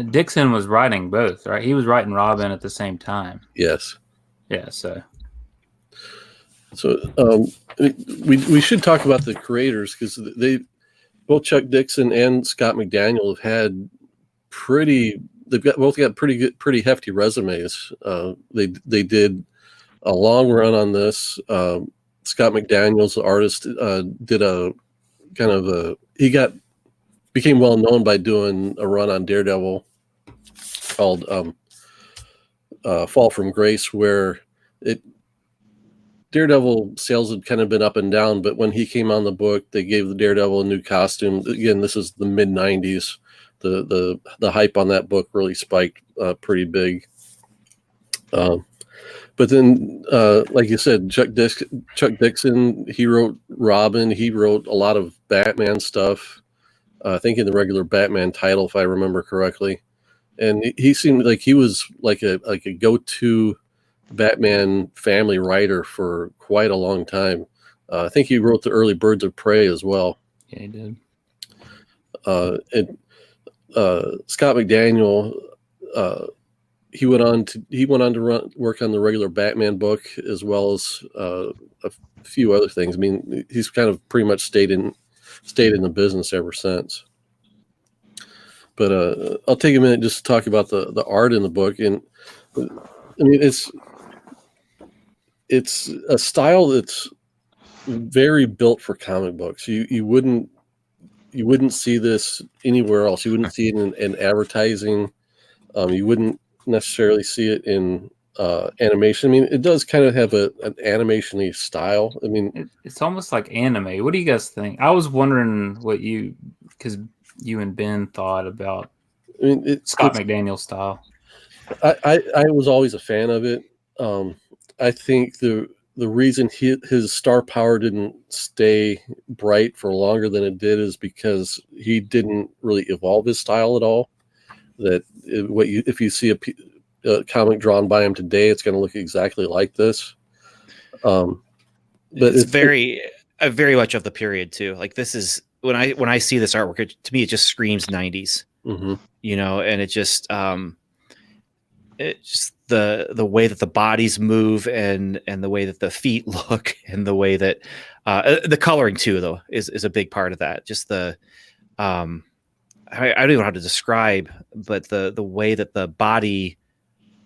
Dixon was writing both, right? He was writing Robin at the same time. Yes. Yeah. So we should talk about the creators, because both Chuck Dixon and Scott McDaniel have had both got pretty hefty resumes. They did a long run on this. Scott McDaniel's the artist, did a kind of became well known by doing a run on Daredevil called Fall from Grace, where Daredevil sales had kind of been up and down, but when he came on the book, they gave the Daredevil a new costume. Again, this is the mid '90s. The hype on that book really spiked pretty big. But then, like you said, Chuck Dixon, he wrote Robin. He wrote a lot of Batman stuff. I think in the regular Batman title, if I remember correctly. And he seemed like he was like a go-to Batman family writer for quite a long time. I think he wrote the early Birds of Prey as well. Yeah, he did. And Scott McDaniel, he went on to work on the regular Batman book as well as a few other things. I mean, he's kind of pretty much stayed in the business ever since. But I'll take a minute just to talk about the art in the book. And I mean, it's a style that's very built for comic books. You wouldn't see this anywhere else. You wouldn't see it in advertising. You wouldn't necessarily see it in animation. I mean, it does kind of have an animation-y style. I mean, it's almost like anime. What do you guys think? I was wondering what because you and Ben thought about Scott McDaniel style. I was always a fan of it. I think the reason his star power didn't stay bright for longer than it did is because he didn't really evolve his style at all. If you see a comic drawn by him today, it's going to look exactly like this. But it's very much of the period too. Like this is when I see this artwork, to me it just screams 90s. Mm-hmm. You know, and it just the way that the bodies move and the way that the feet look and the way that the coloring too, though, is a big part of that. Just the I don't even know how to describe, but the way that the body,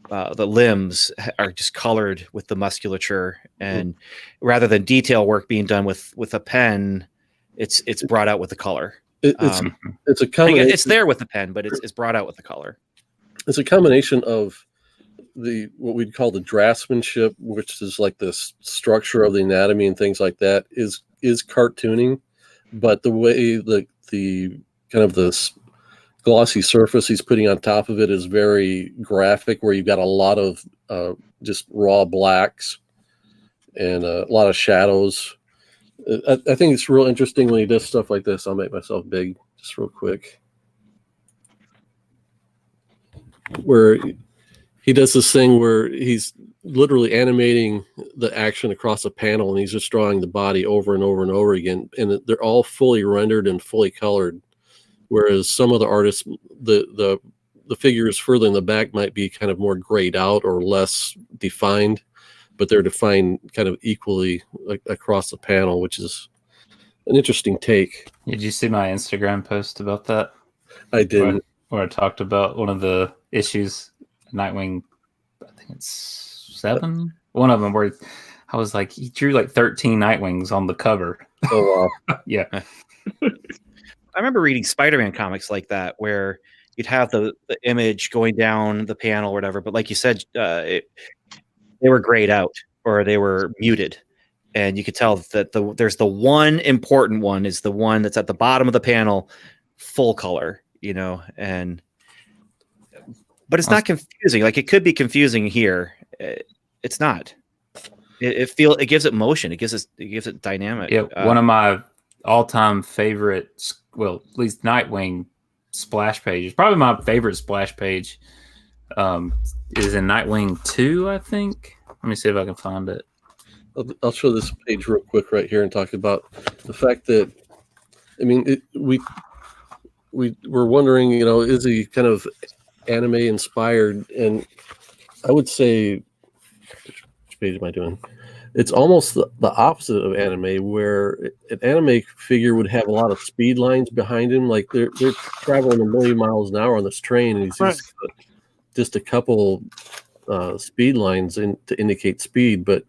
the limbs are just colored with the musculature, and rather than detail work being done with a pen, it's brought out with the color. It's a combination. It's there with the pen, but it's brought out with the color. It's a combination of what we'd call the draftsmanship, which is like the structure of the anatomy and things like that, is cartooning, but the way the kind of this glossy surface he's putting on top of it is very graphic, where you've got a lot of just raw blacks and a lot of shadows. I think it's real interesting when he does stuff like this. I'll make myself big just real quick. Where he does this thing where he's literally animating the action across a panel, and he's just drawing the body over and over and over again, and they're all fully rendered and fully colored. Whereas some of the artists, the figures further in the back might be kind of more grayed out or less defined, but they're defined kind of equally across the panel, which is an interesting take. Did you see my Instagram post about that? I didn't. Where I talked about one of the issues, Nightwing, I think it's 7. One of them where I was like, he drew like 13 Nightwings on the cover. Oh, wow. Yeah. I remember reading Spider-Man comics like that, where you'd have the image going down the panel or whatever, but like you said, they were grayed out or they were muted, and you could tell that there's the one important one is the one that's at the bottom of the panel, full color, you know, but it's not confusing. Like it could be confusing here. It's not. It gives it motion. It gives it dynamic. Yeah, one of my all-time favorite, well, at least Nightwing splash pages, probably my favorite splash page, is in Nightwing 2, I think. Let me see if I can find it. I'll show this page real quick right here and talk about the fact that, I mean, we were wondering, you know, is he kind of anime inspired? And I would say, which page am I doing? It's almost the opposite of anime, where an anime figure would have a lot of speed lines behind him. Like they're traveling a million miles an hour on this train, and he's just a couple speed lines to indicate speed. But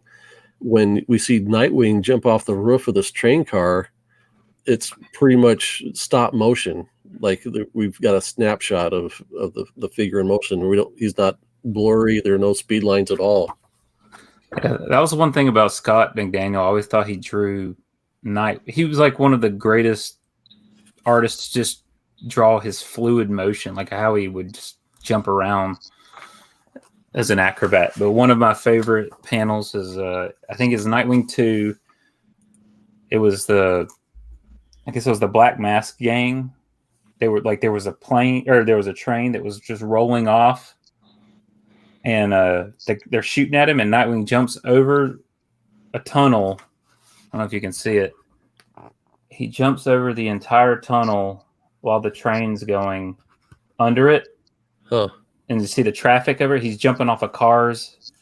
when we see Nightwing jump off the roof of this train car, it's pretty much stop motion. Like we've got a snapshot of the figure in motion. He's not blurry. There are no speed lines at all. That was one thing about Scott McDaniel. I always thought he drew he was like one of the greatest artists to just draw his fluid motion, like how he would just jump around as an acrobat. But one of my favorite panels is I think it's Nightwing 2. It was the Black Mask gang. They were like, there was a plane, or there was a train that was just rolling off, and they're shooting at him, and Nightwing jumps over a tunnel. I don't know if you can see it. He jumps over the entire tunnel while the train's going under it. Huh. And you see the traffic over it. He's jumping off of cars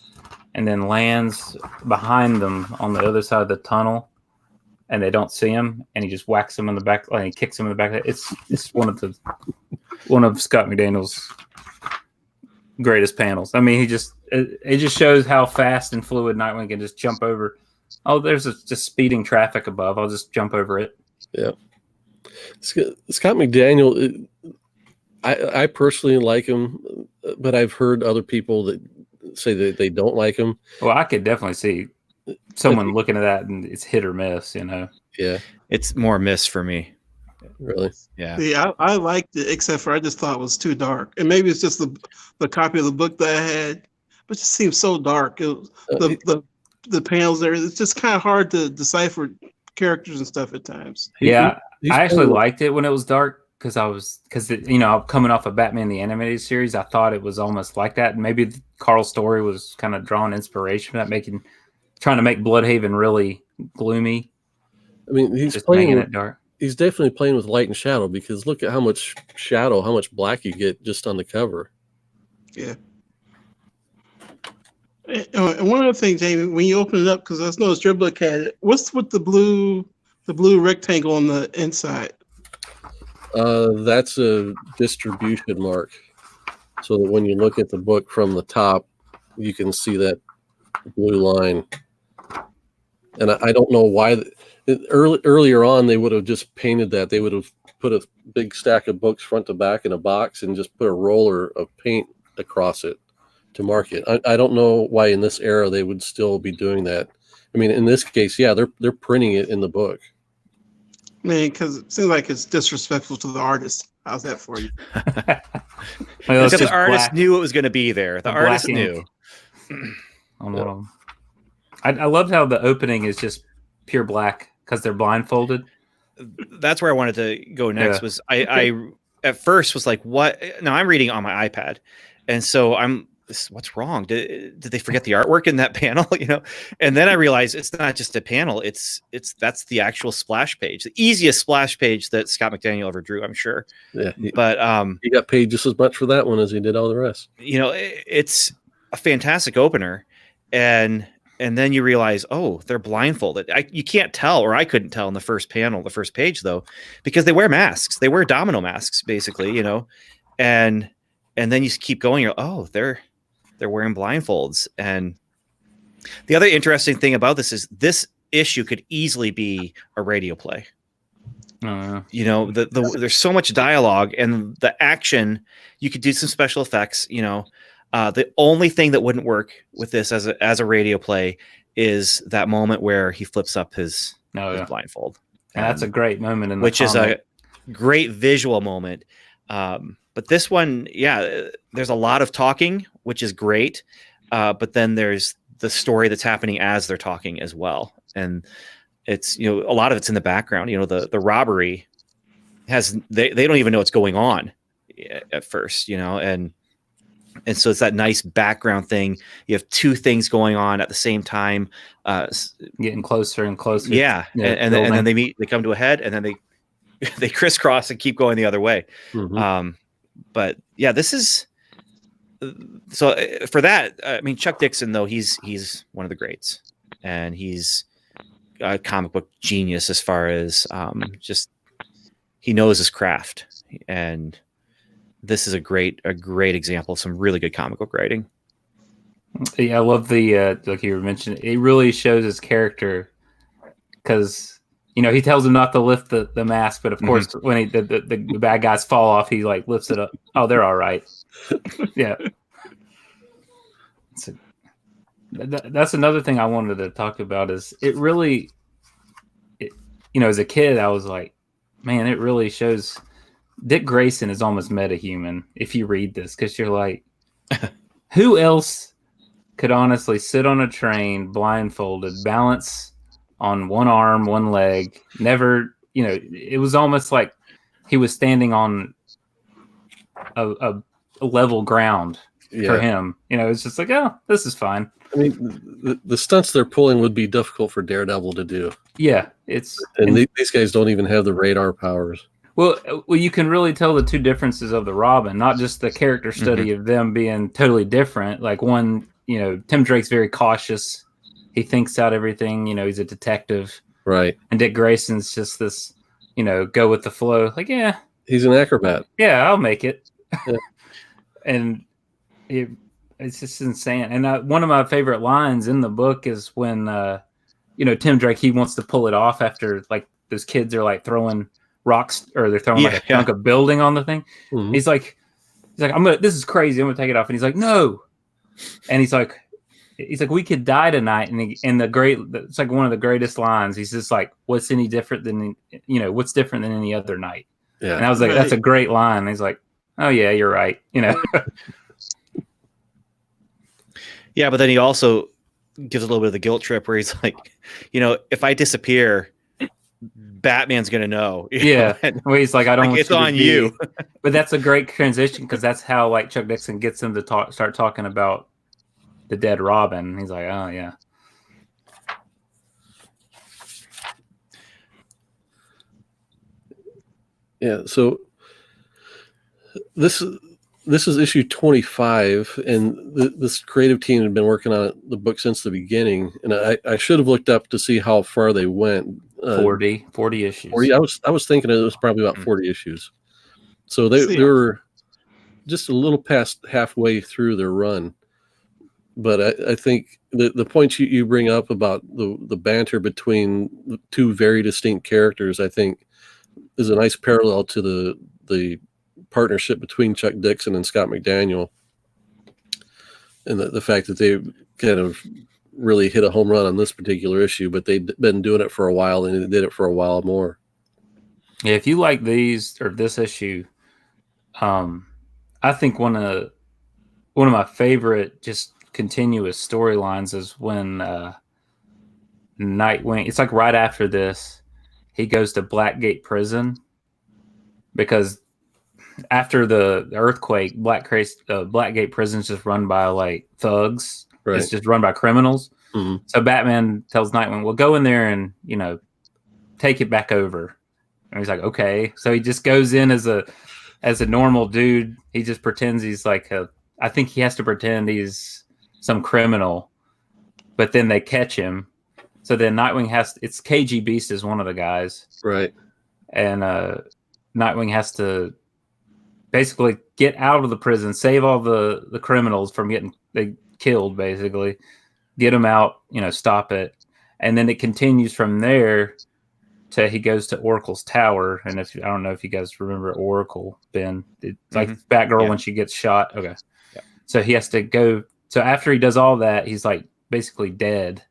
and then lands behind them on the other side of the tunnel, and they don't see him, and he just whacks them in the back, and he kicks him in the back. It's one of Scott McDaniel's greatest panels. I mean, it just shows how fast and fluid Nightwing can just jump over. Oh, there's just speeding traffic above. I'll just jump over it. Yeah. Scott McDaniel, I personally like him, but I've heard other people that say that they don't like him. Well, I could definitely see someone looking at that, and it's hit or miss, you know. Yeah. It's more miss for me. Really? Yeah. Yeah, I liked it, except for I just thought it was too dark. And maybe it's just the copy of the book that I had, but it just seemed so dark. It was, the panels there, it's just kind of hard to decipher characters and stuff at times. I actually liked it when it was dark, because I'm coming off of Batman the Animated Series. I thought it was almost like that, and maybe Carl's story was kind of drawing inspiration from that, trying to make Bloodhaven really gloomy. I mean, he's just playing making with, it dark. He's definitely playing with light and shadow, because look at how much shadow, how much black you get just on the cover. Yeah. And one other thing, Jamie, when you open it up, because I noticed your book had it, what's with the blue rectangle on the inside? That's a distribution mark, so that when you look at the book from the top, you can see that blue line. And I don't know why. Earlier on, they would have just painted that. They would have put a big stack of books front to back in a box and just put a roller of paint across it to mark it. I don't know why in this era they would still be doing that. I mean, in this case, yeah, they're printing it in the book. I mean, because it seems like it's disrespectful to the artist. How's that for you? Well, Except the artist knew it was going to be there. The artist knew. I loved how the opening is just pure black because they're blindfolded. That's where I wanted to go next. Yeah. Was I at first was like, what? No, I'm reading on my iPad, and so what's wrong? Did they forget the artwork in that panel? You know, and then I realized it's not just a panel. That's the actual splash page, the easiest splash page that Scott McDaniel ever drew, I'm sure. Yeah, but he got paid just as much for that one as he did all the rest. You know, it's a fantastic opener, and then you realize, oh, they're blindfolded. You can't tell, or I couldn't tell in the first panel, the first page though, because they wear masks. They wear domino masks, basically, you know, and then you keep going. You're, oh, they're wearing blindfolds. And the other interesting thing about this is this issue could easily be a radio play. You know, there's so much dialogue and the action. You could do some special effects. You know, the only thing that wouldn't work with this as a radio play is that moment where he flips up his blindfold. And that's a great moment in the which comic. Is a great visual moment. But this one, yeah, there's a lot of talking, which is great. But then there's the story that's happening as they're talking as well. And it's, you know, a lot of it's in the background. You know, the robbery they don't even know what's going on at first, you know, and so it's that nice background thing. You have two things going on at the same time, getting closer and closer. Yeah. And then they meet, they come to a head, and then they crisscross and keep going the other way. Mm-hmm. But yeah, this is so for that. I mean, Chuck Dixon, though, he's one of the greats, and he's a comic book genius as far as just he knows his craft, and this is a great example of some really good comic book writing. Yeah, I love the like you were mentioning. It really shows his character because, you know, he tells him not to lift the mask, but of course, when the bad guys fall off, he like lifts it up. Oh, they're all right. Yeah. That's another thing I wanted to talk about. Is it really, as a kid, I was like, man, it really shows. Dick Grayson is almost metahuman if you read this, because you're like, who else could honestly sit on a train blindfolded, balance on one arm, one leg, never, it was almost like he was standing on a level ground for him. It's just like, oh, this is fine. I mean, the stunts they're pulling would be difficult for Daredevil to do. Yeah, and these guys don't even have the radar powers. Well, you can really tell the two differences of the Robin, not just the character study of them being totally different. Like one, Tim Drake's very cautious. He thinks out everything. He's a detective. Right. And Dick Grayson's just this, go with the flow. Like, yeah. He's an acrobat. Yeah, I'll make it. Yeah. And it's just insane. And one of my favorite lines in the book is when, Tim Drake, he wants to pull it off after, like, those kids are, like, throwing rocks, or they're throwing like a chunk of building on the thing. Mm-hmm. He's like, this is crazy. I'm gonna take it off. And he's like, no. And he's like, we could die tonight. And it's like one of the greatest lines. He's just like, what's any different than, what's different than any other night? Yeah. And I was like, that's a great line. And he's like, oh yeah, you're right. Yeah. But then he also gives a little bit of the guilt trip where he's like, if I disappear, Batman's gonna know. Yeah, well, he's like, I don't. Like, it's on you. But that's a great transition, because that's how, like, Chuck Dixon gets him to start talking about the dead Robin. He's like, oh yeah. Yeah. So this is issue 25, and this creative team had been working on the book since the beginning. And I should have looked up to see how far they went. 40 issues. 40. I was thinking it was probably about 40 issues. So they were just a little past halfway through their run. But I think the points you bring up about the banter between the two very distinct characters, I think, is a nice parallel to the partnership between Chuck Dixon and Scott McDaniel, and the fact that they kind of really hit a home run on this particular issue, but they've been doing it for a while, and they did it for a while more. Yeah, if you like these or this issue, I think one of my favorite just continuous storylines is when Nightwing, it's like right after this, he goes to Blackgate Prison, because after the earthquake, Blackgate Prison is just run by, like, thugs. Right. It's just run by criminals. Mm-hmm. So Batman tells Nightwing, well, go in there and, take it back over. And he's like, okay. So he just goes in as a normal dude. He just pretends he's like I think he has to pretend he's some criminal, but then they catch him. So then Nightwing it's KG Beast is one of the guys. Right. And Nightwing has to basically get out of the prison, save all the criminals from getting killed, basically, get them out, stop it. And then it continues from there to he goes to Oracle's tower. And I don't know if you guys remember Oracle, Ben, it's like Batgirl when she gets shot. Okay. Yeah. So he has to go. So after he does all that, he's like basically dead.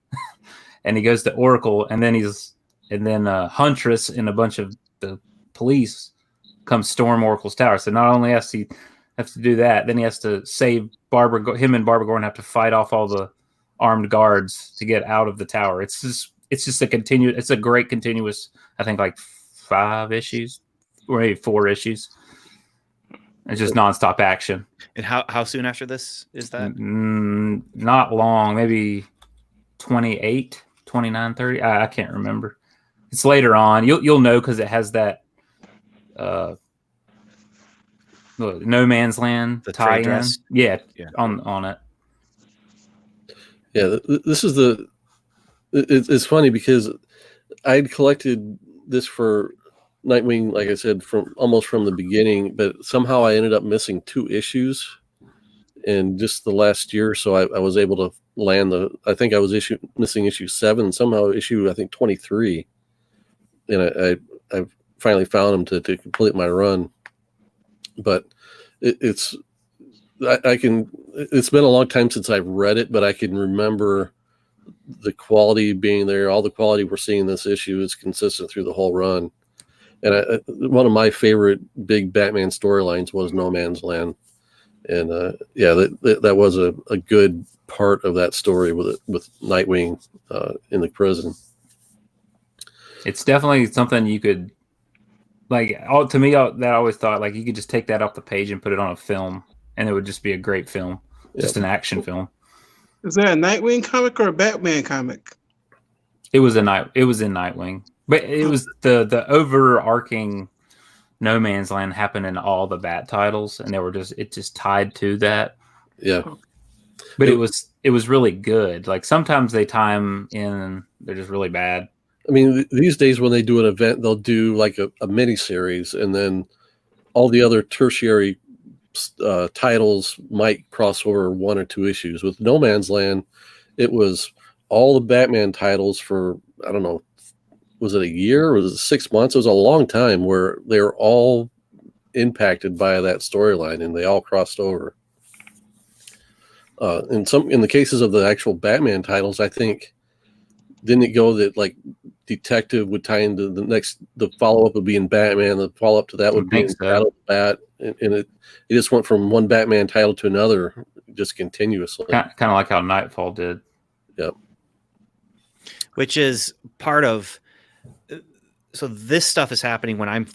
And he goes to Oracle, and then Huntress and a bunch of the police come storm Oracle's tower. So not only has he have to do that, then he has to save him and Barbara Gordon have to fight off all the armed guards to get out of the tower. It's just a great continuous, I think, like 5 issues or maybe 4 issues. It's just nonstop action. And how soon after this is that? Not long, maybe 28, 29, 30. I can't remember. It's later on. You'll know, because it has that No Man's Land tie-in. Yeah, on it. Yeah, this is it's funny because I'd collected this for Nightwing, like I said, from the beginning, but somehow I ended up missing 2 issues. And just the last year or so, I was able to land I think I was missing issue 7, somehow issue, I think, 23. And I finally found them to complete my run. But it's I can. It's been a long time since I've read it, but I can remember the quality being there. All the quality we're seeing in this issue is consistent through the whole run. And one of my favorite big Batman storylines was No Man's Land, and that was a good part of that story with Nightwing in the prison. It's definitely something you could to me. That I always thought like you could just take that off the page and put it on a film, and it would just be a great film, just an action film. Is that a Nightwing comic or a Batman comic? It was in Nightwing, but it was the overarching No Man's Land happened in all the Bat titles, and it just tied to that. Yeah, but it was really good. Like sometimes they time in, they're just really bad. I mean, these days when they do an event, they'll do like a mini series, and then all the other tertiary titles might cross over 1 or 2 issues. With No Man's Land, it was all the Batman titles for, I don't know, was it a year or was it 6 months? It was a long time where they were all impacted by that storyline, and they all crossed over. In the cases of the actual Batman titles, I think, didn't it go that like Detective would tie into the follow-up would be in Batman, the follow-up to that would be in Battle of the Bat, and it just went from one Batman title to another just continuously. Kind of like how Nightfall did. Yep. Which is part of, so this stuff is happening when I'm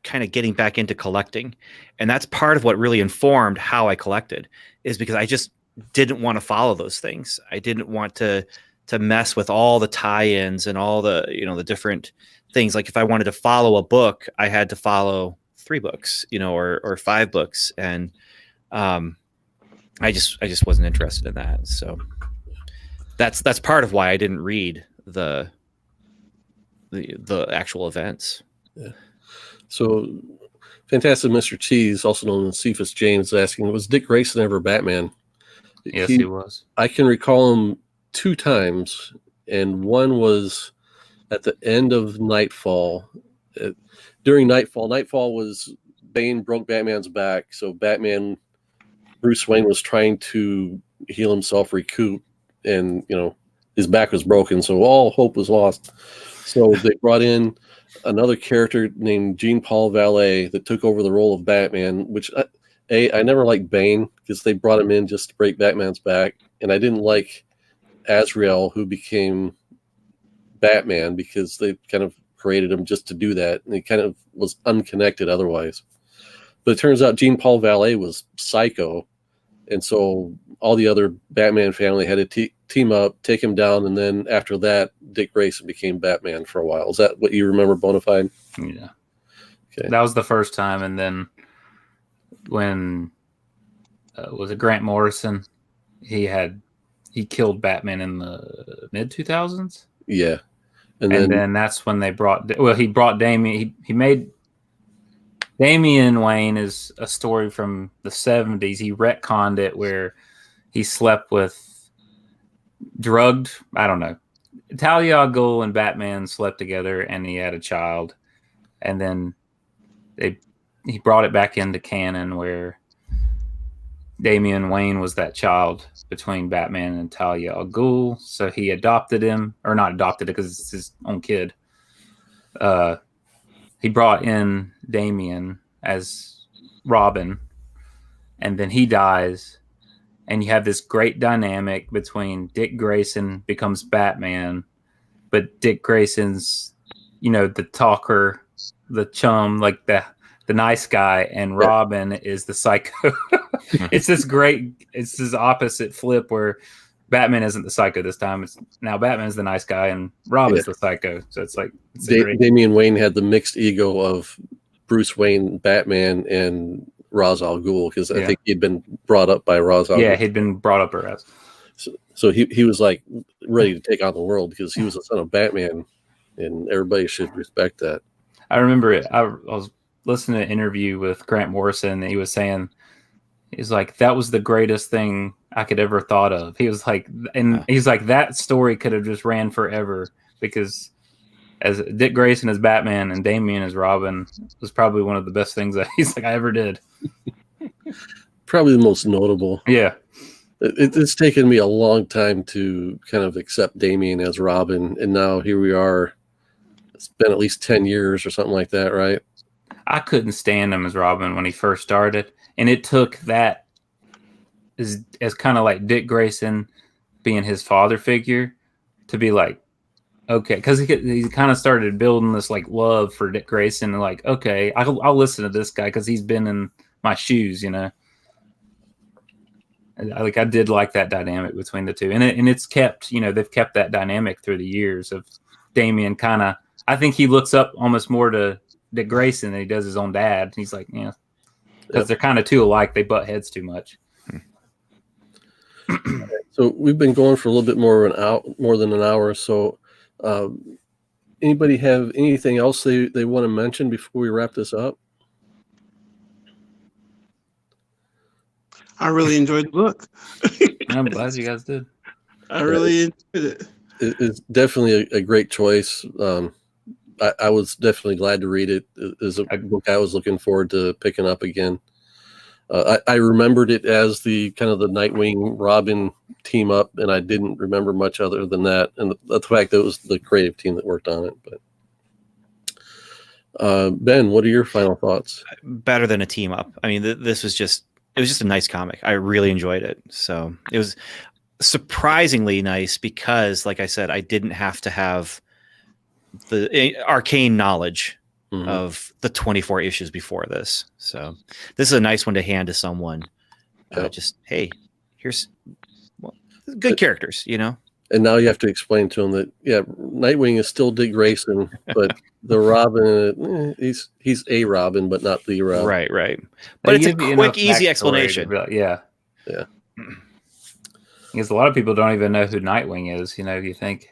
kind of getting back into collecting, and that's part of what really informed how I collected, is because I just didn't want to follow those things. I didn't want to mess with all the tie-ins and all the, the different things. Like if I wanted to follow a book, I had to follow 3 books, or 5 books. And I just wasn't interested in that. So that's part of why I didn't read the actual events. Yeah. So Fantastic Mr. Cheese, also known as Cephas James, is asking, was Dick Grayson ever Batman? Yes, he was. I can recall him 2 times, and one was at the end of Nightfall. During Nightfall was Bane broke Batman's back, so Bruce Wayne was trying to heal himself, recoup, and his back was broken, so all hope was lost. So they brought in another character named Jean-Paul Vallée that took over the role of Batman, which I never liked Bane because they brought him in just to break Batman's back, and I didn't like Azrael, who became Batman, because they kind of created him just to do that, and he kind of was unconnected otherwise. But it turns out Jean-Paul Vallée was Psycho, and so all the other Batman family had to team up, take him down, and then after that, Dick Grayson became Batman for a while. Is that what you remember, Bona Fide? Yeah. Okay. That was the first time, and then when was it Grant Morrison? He killed Batman in the mid 2000s. Yeah, and then that's when they he brought Damian. He made Damian Wayne is a story from the 70s. He retconned it where he slept with drugged, I don't know, Talia al Ghul and Batman slept together, and he had a child, and then he brought it back into canon where Damian Wayne was that child between Batman and Talia al Ghul. So he adopted him, or not adopted it because it's his own kid. He brought in Damian as Robin, and then he dies. And you have this great dynamic between Dick Grayson becomes Batman, but Dick Grayson's, the talker, the chum, like the nice guy, and Robin is the psycho. It's this opposite flip where Batman isn't the psycho this time. It's now Batman's the nice guy and Robin's the psycho. So it's like Damian Wayne had the mixed ego of Bruce Wayne, Batman, and Ra's al Ghul, because I think he'd been brought up by Ra's al Ghul. Yeah, he'd been brought up by Ra's. So he was like ready to take on the world because he was the son of Batman, and everybody should respect that. I remember it. I was listening to an interview with Grant Morrison, and he was saying, he's like, that was the greatest thing I could ever thought of. He was like, and he's like, that story could have just ran forever, because as Dick Grayson as Batman and Damian as Robin was probably one of the best things that I ever did. probably the most notable. Yeah. It's taken me a long time to kind of accept Damian as Robin, and now here we are. It's been at least 10 years or something like that, right? I couldn't stand him as Robin when he first started, and it took that as kind of like Dick Grayson being his father figure to be like, okay, because he kind of started building this like love for Dick Grayson, and like, okay, I'll listen to this guy because he's been in my shoes, you know. Like I did like that dynamic between the two, and it's kept, you know, they've kept that dynamic through the years of Damian kind of. I think he looks up almost more to Dick Grayson than he does his own dad. He's like, yeah, because they're kind of too alike. They butt heads too much. So we've been going for a little bit more than an hour. So, anybody have anything else they want to mention before we wrap this up? I really enjoyed the book. I'm glad you guys did. I really enjoyed it. It's definitely a great choice. I was definitely glad to read it. It's a book I was looking forward to picking up again. I remembered it as the kind of the Nightwing Robin team up, and I didn't remember much other than that, and the fact that it was the creative team that worked on it. But Ben, what are your final thoughts? Better than a team up. I mean, this was just a nice comic. I really enjoyed it. So it was surprisingly nice because, like I said, I didn't have to have the arcane knowledge of the 24 issues before this. So this is a nice one to hand to someone. Just, hey, here's good characters, you know? And now you have to explain to them that, yeah, Nightwing is still Dick Grayson, but the Robin, he's a Robin, but not the Robin. Right. But it's a quick, easy explanation. Yeah. Because a lot of people don't even know who Nightwing is, you know, you think,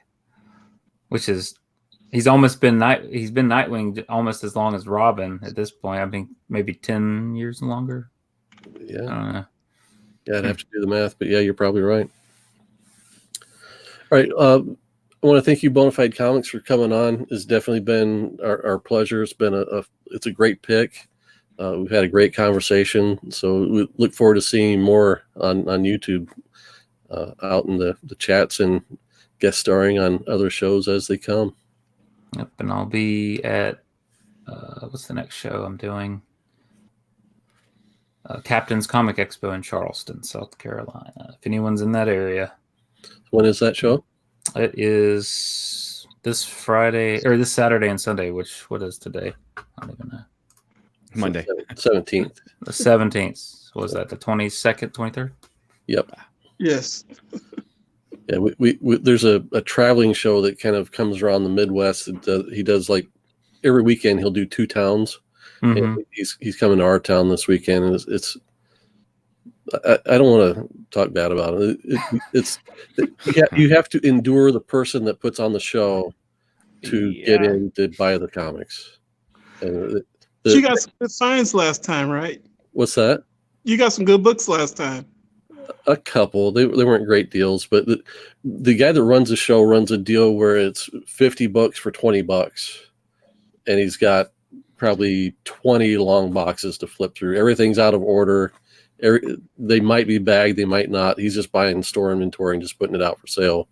which is, he's been Nightwing almost as long as Robin at this point. I think maybe 10 years longer. Yeah. I don't know. Yeah, I'd have to do the math, but yeah, you're probably right. All right. I want to thank you, Bona Fide Comics, for coming on. It's definitely been our pleasure. It's been it's a great pick. We've had a great conversation. So we look forward to seeing more on YouTube, out in the chats and guest starring on other shows as they come. Yep, and I'll be at what's the next show I'm doing? Captain's Comic Expo in Charleston, South Carolina. If anyone's in that area. When is that show? It is this Friday or this Saturday and Sunday. What is today? I don't even know. Monday. 17th. The 17th. Was that the 22nd, 23rd? Yep. Yes. Yeah, we there's a traveling show that kind of comes around the Midwest. He does like every weekend. He'll do 2 towns. Mm-hmm. And he's coming to our town this weekend, and it's I don't want to talk bad about it. You have to endure the person that puts on the show to get in to buy the comics. And you got some good signs last time, right? What's that? You got some good books last time. A couple. They weren't great deals, but the guy that runs the show runs a deal where it's 50 books for $20, and he's got probably 20 long boxes to flip through. Everything's out of order. They might be bagged, they might not. He's just buying store inventory and just putting it out for sale.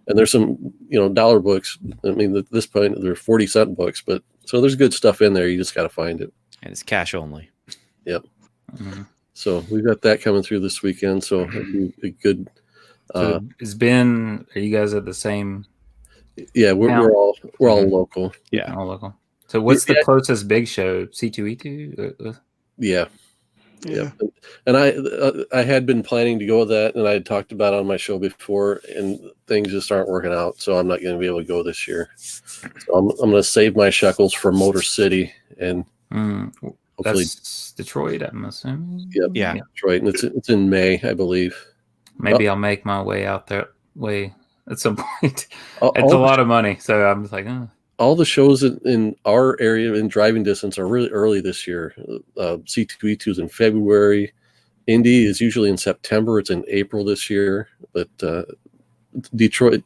And there's some, dollar books. I mean, at this point, they're 40-cent books, but so there's good stuff in there. You just got to find it. And it's cash only. Yep. Mm-hmm. So we've got that coming through this weekend. So it'll be a good. So are you guys at the same? Yeah, we're all local. Yeah, all local. So what's the closest big show? C2E2? Yeah. And I had been planning to go with that, and I had talked about it on my show before, and things just aren't working out, so I'm not going to be able to go this year. So I'm going to save my shekels for Motor City, and hopefully that's Detroit, I'm assuming. Yep, yeah, Detroit, and it's in May, I believe. Maybe I'll make my way out that way at some point. It's a lot of money, so I'm just like, all the shows in our area in driving distance are really early this year. C2E2 is in February. Indy is usually in September. It's in April this year. But Detroit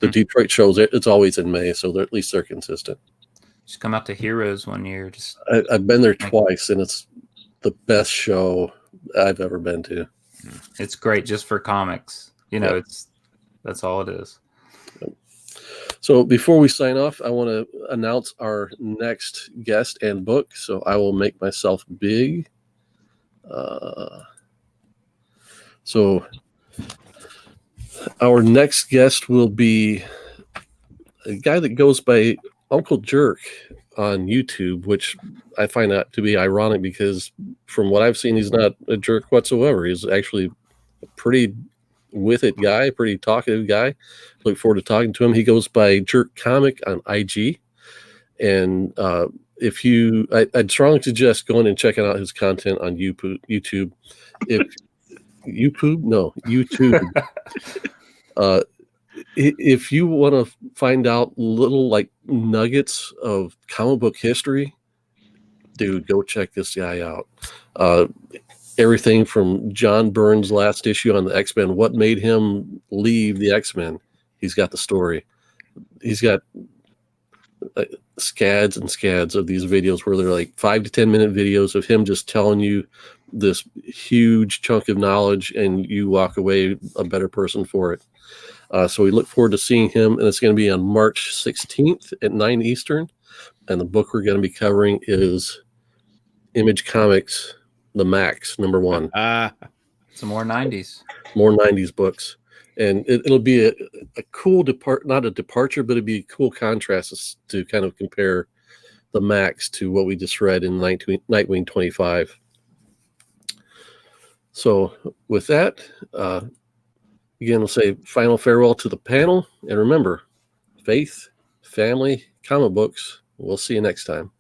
shows, it's always in May, so at least they're consistent. Just come out to Heroes one year. I've been there twice, and it's the best show I've ever been to. It's great just for comics. That's all it is. So before we sign off, I want to announce our next guest and book. So I will make myself big. So our next guest will be a guy that goes by Uncle Jerk on YouTube, which I find that to be ironic because from what I've seen, he's not a jerk whatsoever. He's actually a pretty with it guy, pretty talkative guy. Look forward to talking to him. He goes by Jerk Comic on IG. And I'd strongly suggest going and checking out his content on YouTube. If you want to find out little like nuggets of comic book history, dude, go check this guy out. Everything from John Byrne's last issue on the X-Men, what made him leave the X-Men, he's got the story. He's got scads and scads of these videos where they're like 5 to 10 minute videos of him just telling you this huge chunk of knowledge, and you walk away a better person for it. So we look forward to seeing him, and it's going to be on March 16th at 9 Eastern. And the book we're going to be covering is Image Comics, The Max, #1. Some more 90s. More 90s books. And it'll be a cool not a departure, but it'd be a cool contrast to kind of compare the Max to what we just read in Nightwing 25. So with that, again, we'll say final farewell to the panel. And remember, faith, family, comic books. We'll see you next time.